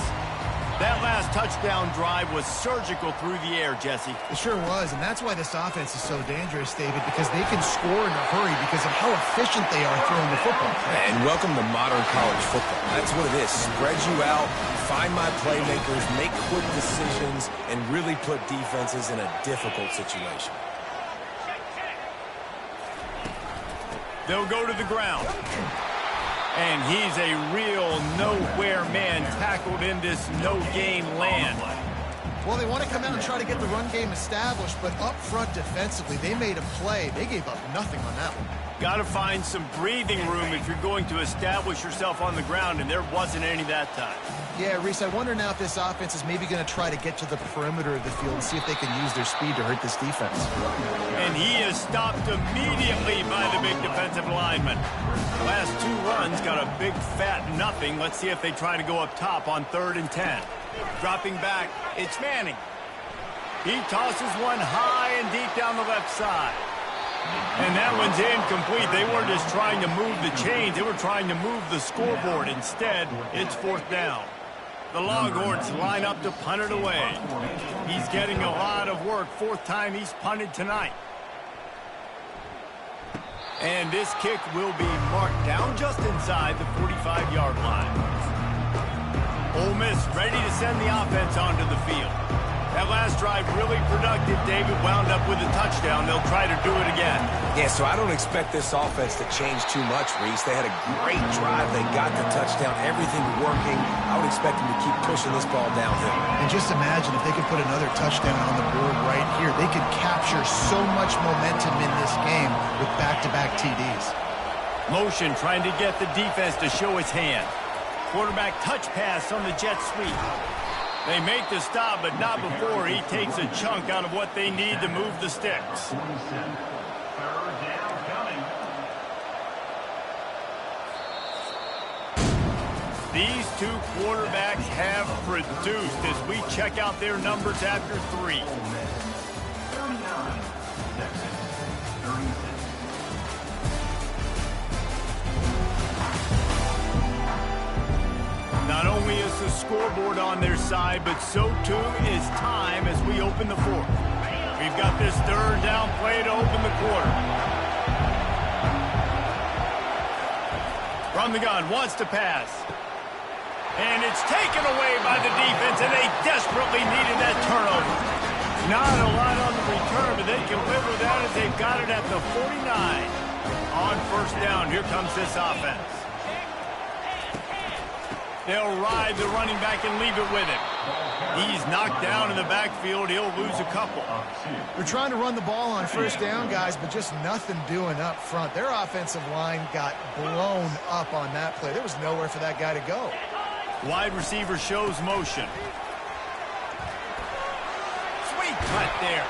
That last touchdown drive was surgical through the air, Jesse. It sure was, and that's why this offense is so dangerous, David, because they can score in a hurry because of how efficient they are throwing the football. And welcome to modern college football. That's what it is. Spread you out, find my playmakers, make quick decisions, and really put defenses in a difficult situation. They'll go to the ground. And he's a real nowhere man tackled in this no-gain land. Well, they want to come out and try to get the run game established, but up front defensively, they made a play. They gave up nothing on that one. Got to find some breathing room if you're going to establish yourself on the ground, and there wasn't any that time. Yeah, Reese, I wonder now if this offense is maybe going to try to get to the perimeter of the field and see if they can use their speed to hurt this defense. And he is stopped immediately by the big defensive lineman. Last two runs got a big fat nothing. Let's see if they try to go up top on 3rd and 10. Dropping back, it's Manning. He tosses one high and deep down the left side. And that one's incomplete. They weren't just trying to move the chains. They were trying to move the scoreboard. Instead, it's 4th down. The Longhorns line up to punt it away. He's getting a lot of work. 4th time he's punted tonight. And this kick will be marked down just inside the 45-yard line. Ole Miss ready to send the offense onto the field. That last drive really productive. David wound up with a touchdown. They'll try to do it again. Yeah, so I don't expect this offense to change too much, Reese. They had a great drive. They got the touchdown. Everything working. I would expect them to keep pushing this ball downhill. And just imagine if they could put another touchdown on the board right here. They could capture so much momentum in this game with back-to-back TDs. Motion trying to get the defense to show its hand. Quarterback touch pass on the jet sweep. They make the stop, but not before he takes a chunk out of what they need to move the sticks. These two quarterbacks have produced as we check out their numbers after 3. Not only is the scoreboard on their side, but so too is time as we open the 4th. We've got this 3rd down play to open the quarter. From the gun, wants to pass. And it's taken away by the defense, and they desperately needed that turnover. Not a lot on the return, but they can live with that as they've got it at the 49. On 1st down, here comes this offense. They'll ride the running back and leave it with him. He's knocked down in the backfield. He'll lose a couple. They're trying to run the ball on 1st down, guys, but just nothing doing up front. Their offensive line got blown up on that play. There was nowhere for that guy to go. Wide receiver shows motion. Sweet cut there.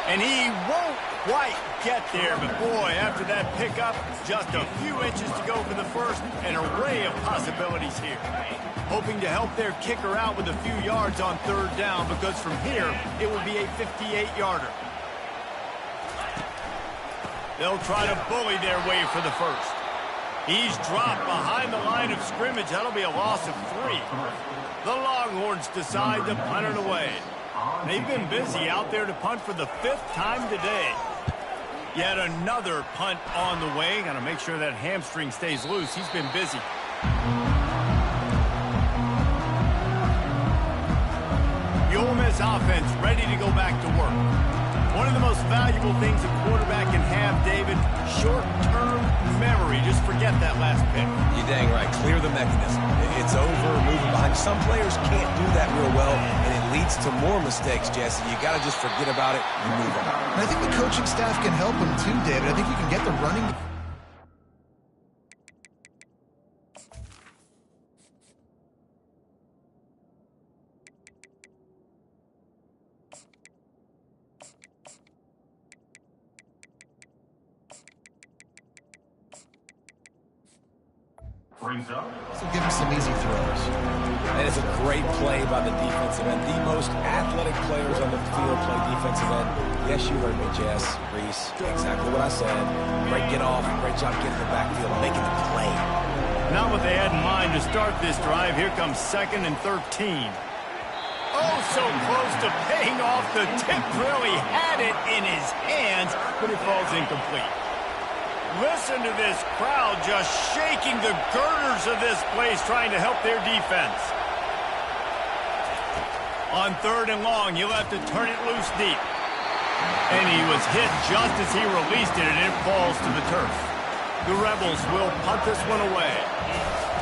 And he won't quite get there, but boy, after that pickup, just a few inches to go for the 1st. An array of possibilities here. Hoping to help their kicker out with a few yards on 3rd down, because from here, it will be a 58-yarder. They'll try to bully their way for the 1st. He's dropped behind the line of scrimmage. That'll be a loss of 3. The Longhorns decide to punt it away. They've been busy out there to punt for the 5th time today. Yet another punt on the way. Got to make sure that hamstring stays loose. He's been busy. The Ole Miss offense ready to go back to work. One of the most valuable things a quarterback can have, David, short-term memory. Just forget that last pick. You're dang right. Clear the mechanism. It's over, moving behind. Some players can't do that real well, and it leads to more mistakes, Jesse. You got to just forget about it and move on. And I think the coaching staff can help him too, David. I think you can get the running. So give him some easy throws. That is a great play by the defensive end. The most athletic players on the field play defensive end. Yes, you heard me, Jess, Reese. Exactly what I said. Great get off. Great job getting the backfield, making the play. Not what they had in mind to start this drive. Here comes 2nd and 13. Oh, so close to paying off. The tip really had it in his hands, but it falls incomplete. Listen to this crowd just shaking the girders of this place, trying to help their defense. On 3rd and long, he'll have to turn it loose deep. And he was hit just as he released it, and it falls to the turf. The Rebels will punt this one away.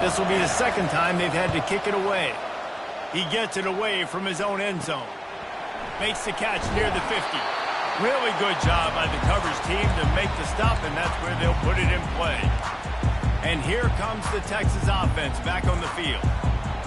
This will be the 2nd time they've had to kick it away. He gets it away from his own end zone. Makes the catch near the 50. Really good job by the coverage team to make the stop, and that's where they'll put it in play. And here comes the Texas offense back on the field.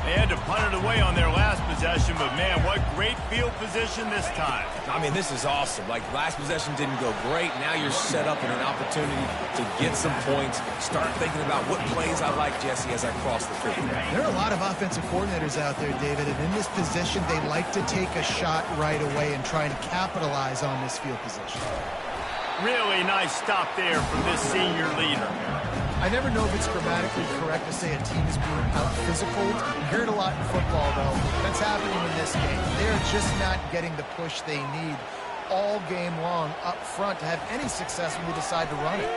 They had to punt it away on their last possession, but man, what great field position this time. I mean, this is awesome. Like, last possession didn't go great. Now you're set up in an opportunity to get some points. Start thinking about what plays I like, Jesse, as I cross the field. There are a lot of offensive coordinators out there, David, and in this position, they like to take a shot right away and try and capitalize on this field position. Really nice stop there from this senior leader. I never know if it's grammatically correct to say a team is being out-physical. You hear it a lot in football, though. That's happening in this game. They're just not getting the push they need all game long up front to have any success when they decide to run it.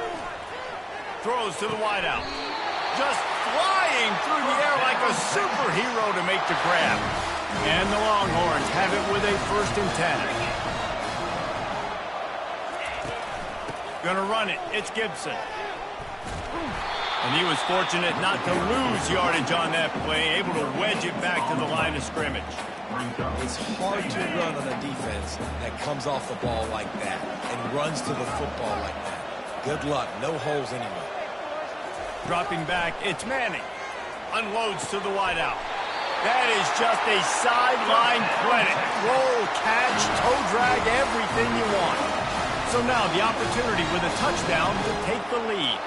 Throws to the wideout. Just flying through the air like a superhero to make the grab. And the Longhorns have it with a 1st and 10. Gonna run it. It's Gibson. And he was fortunate not to lose yardage on that play, able to wedge it back to the line of scrimmage. It's hard to run on a defense that comes off the ball like that and runs to the football like that. Good luck. No holes anyway. Dropping back, it's Manning. Unloads to the wideout. That is just a sideline credit. Roll, catch, toe drag, everything you want. So now the opportunity with a touchdown to take the lead.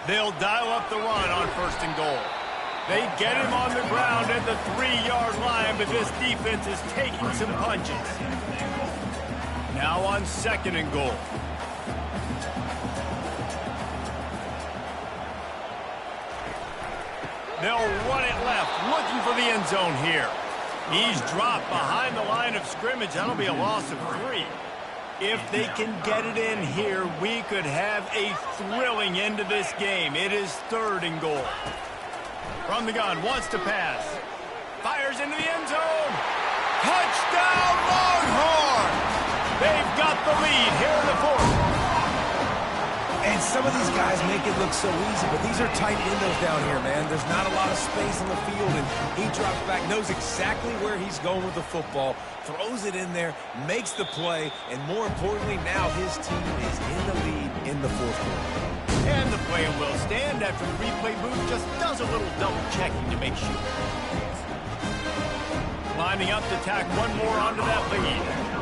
They'll dial up the run on 1st and goal. They get him on the ground at the 3-yard line, but this defense is taking some punches. Now on 2nd and goal. They'll run it left, looking for the end zone here. He's dropped behind the line of scrimmage. That'll be a loss of 3. If they can get it in here, we could have a thrilling end to this game. It is 3rd and goal. From the gun, wants to pass. Fires into the end zone. Touchdown, Longhorn! They've got the lead here in the 4th. And some of these guys make it look so easy, but these are tight windows down here, man. There's not a lot of space on the field, and he drops back, knows exactly where he's going with the football, throws it in there, makes the play, and more importantly, now his team is in the lead in the 4th quarter. And the play will stand after the replay booth just does a little double checking to make sure. Lining up to tack one more onto that lead.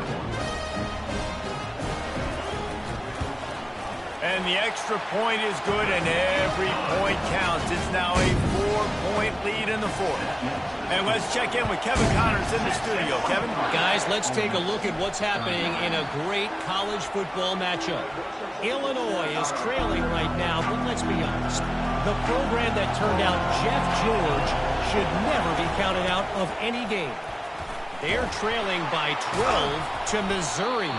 And the extra point is good, and every point counts. It's now a 4-point lead in the 4th. And let's check in with Kevin Connors in the studio. Kevin? Guys, let's take a look at what's happening in a great college football matchup. Illinois is trailing right now, but let's be honest. The program that turned out Jeff George should never be counted out of any game. They're trailing by 12 to Missouri.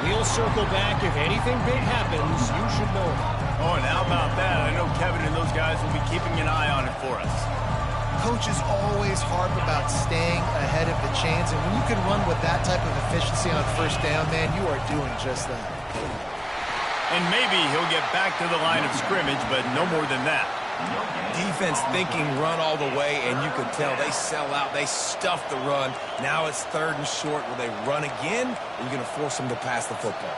We'll circle back. If anything big happens, you should know about it. Oh, and how about that? I know Kevin and those guys will be keeping an eye on it for us. Coaches always harp about staying ahead of the chains, and when you can run with that type of efficiency on 1st down, man, you are doing just that. And maybe he'll get back to the line of scrimmage, but no more than that. Defense thinking run all the way, and you can tell they sell out. They stuff the run. Now it's 3rd and short. Will they run again, or are you going to force them to pass the football?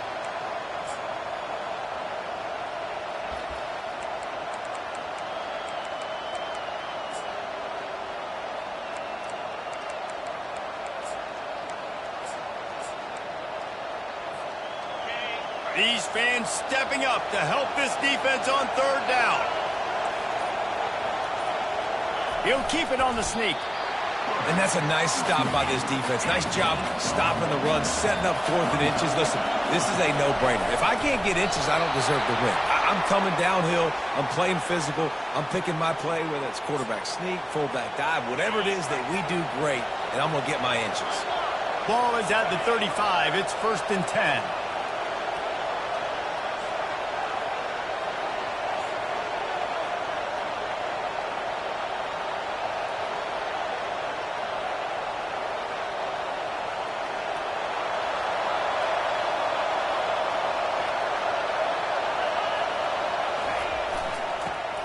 These fans stepping up to help this defense on 3rd down. He'll keep it on the sneak. And that's a nice stop by this defense. Nice job stopping the run, setting up 4th and inches. Listen, this is a no-brainer. If I can't get inches, I don't deserve to win. I'm coming downhill. I'm playing physical. I'm picking my play, whether it's quarterback sneak, fullback dive, whatever it is that we do great, and I'm going to get my inches. Ball is at the 35. It's 1st and 10.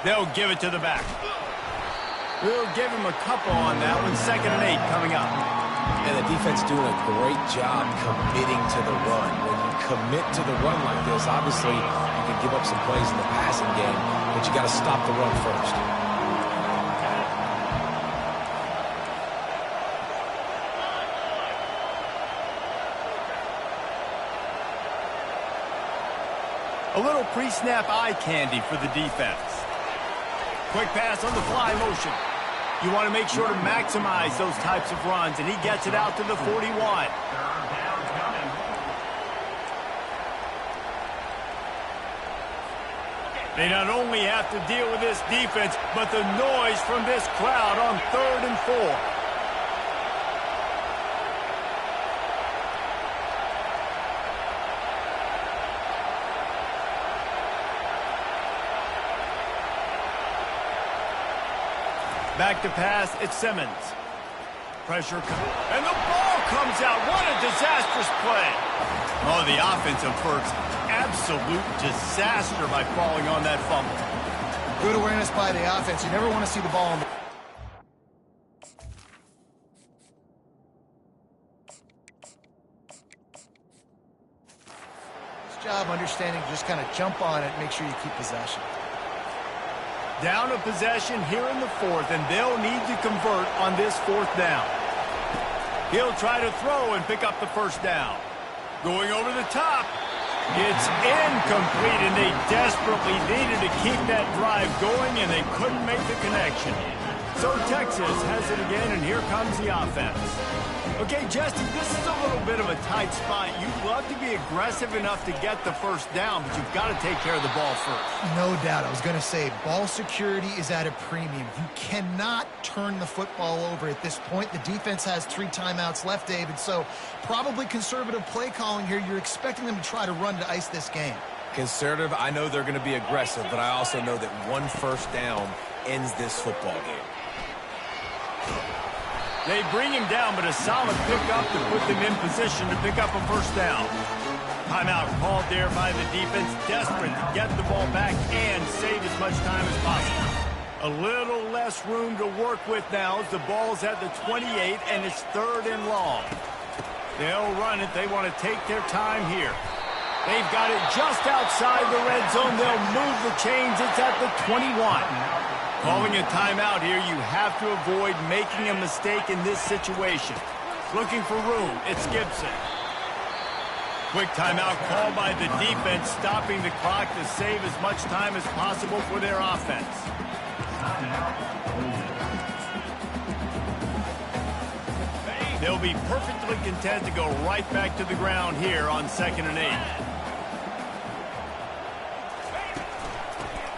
They'll give it to the back. We'll give him a couple on that one. 2nd and 8 coming up. And the defense doing a great job committing to the run. When you commit to the run like this, obviously you can give up some plays in the passing game, but you got to stop the run first. A little pre-snap eye candy for the defense. Quick pass on the fly motion. You want to make sure to maximize those types of runs, and he gets it out to the 41. They not only have to deal with this defense, but the noise from this crowd on 3rd and 4. Back to pass, it's Simmons. Pressure comes, and the ball comes out. What a disastrous play. Oh, the offensive first. Absolute disaster by falling on that fumble. Good awareness by the offense. You never want to see the ball on the... Nice job understanding, just kind of jump on it, make sure you keep possession. Down a possession here in the 4th, and they'll need to convert on this 4th down. He'll try to throw and pick up the 1st down. Going over the top. It's incomplete, and they desperately needed to keep that drive going, and they couldn't make the connection. So Texas has it again, and here comes the offense. Okay, Jesse, this is a little bit of a tight spot. You'd love to be aggressive enough to get the 1st down, but you've got to take care of the ball first. No doubt. I was going to say, ball security is at a premium. You cannot turn the football over at this point. The defense has 3 timeouts left, David, so probably conservative play calling here. You're expecting them to try to run to ice this game. Conservative, I know they're going to be aggressive, but I also know that 1 1st down ends this football game. They bring him down, but a solid pickup to put them in position to pick up a 1st down. Timeout called there by the defense, desperate to get the ball back and save as much time as possible. A little less room to work with now as the ball's at the 28, and it's 3rd and long. They'll run it. They want to take their time here. They've got it just outside the red zone. They'll move the chains. It's at the 21. Calling a timeout here, you have to avoid making a mistake in this situation. Looking for room, it's Gibson. Quick timeout called by the defense, stopping the clock to save as much time as possible for their offense. They'll be perfectly content to go right back to the ground here on 2nd and 8.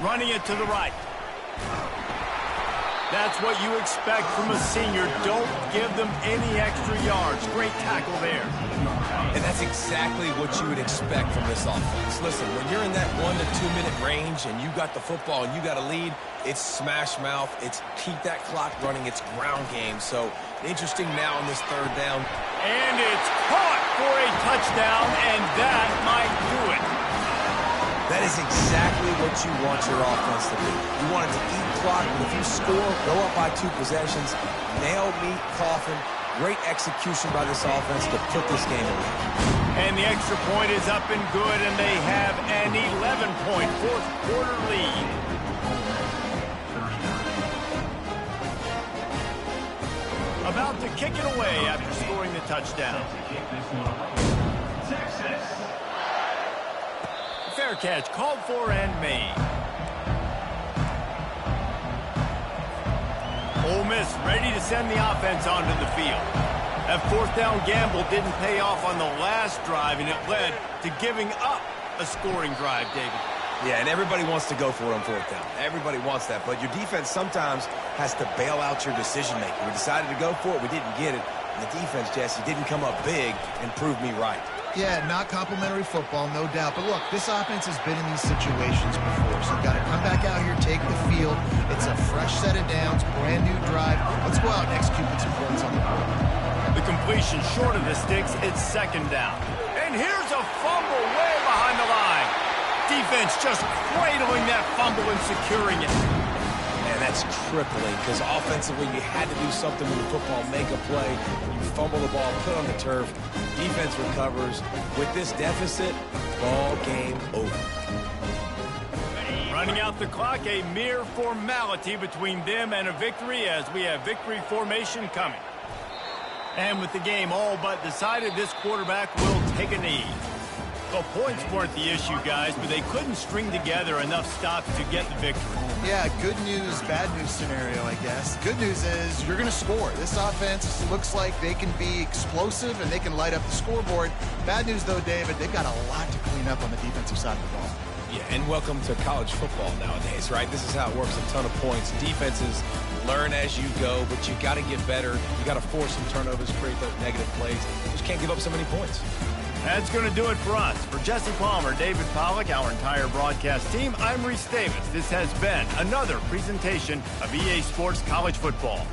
Running it to the right. That's what you expect from a senior. Don't give them any extra yards. Great tackle there. And that's exactly what you would expect from this offense. Listen, when you're in that 1 to 2 minute range and you got the football and you got a lead, it's smash mouth. It's keep that clock running. It's ground game. So interesting now on this 3rd down. And it's caught for a touchdown, and that might do it. That is exactly what you want your offense to do. You want it to eat clock, but if you score, go up by 2 possessions, nail, meet, coffin. Great execution by this offense to put this game away. And the extra point is up and good, and they have an 11-point 4th quarter lead. About to kick it away after scoring the touchdown. Fair catch called for and made. Ole Miss ready to send the offense onto the field. That fourth down gamble didn't pay off on the last drive, and it led to giving up a scoring drive, David. Yeah, and everybody wants to go for it on fourth down. Everybody wants that, but your defense sometimes has to bail out your decision-making. We decided to go for it. We didn't get it. And the defense, Jesse, didn't come up big and prove me right. Yeah, not complimentary football, no doubt. But look, this offense has been in these situations before, so you've got to come back out here, take the field. It's a fresh set of downs, brand new drive. Let's go out and execute with some points on the board. The completion short of the sticks, it's second down. And here's a fumble way behind the line. Defense just cradling that fumble and securing it. Man, that's crippling because offensively you had to do something with the football, make a play. You fumble the ball, put it on the turf. Defense recovers. With this deficit, ball game over. Running out the clock, a mere formality between them and a victory as we have victory formation coming. And with the game all but decided, this quarterback will take a knee. Well, points weren't the issue, guys, but they couldn't string together enough stops to get the victory. Yeah, good news, bad news scenario, I guess. Good news is you're going to score. This offense looks like they can be explosive and they can light up the scoreboard. Bad news, though, David, they've got a lot to clean up on the defensive side of the ball. Yeah, and welcome to college football nowadays, right? This is how it works, a ton of points. Defenses learn as you go, but you got to get better. You got to force some turnovers, create those negative plays. You just can't give up so many points. That's going to do it for us. For Jesse Palmer, David Pollack, our entire broadcast team, I'm Reese Davis. This has been another presentation of EA Sports College Football.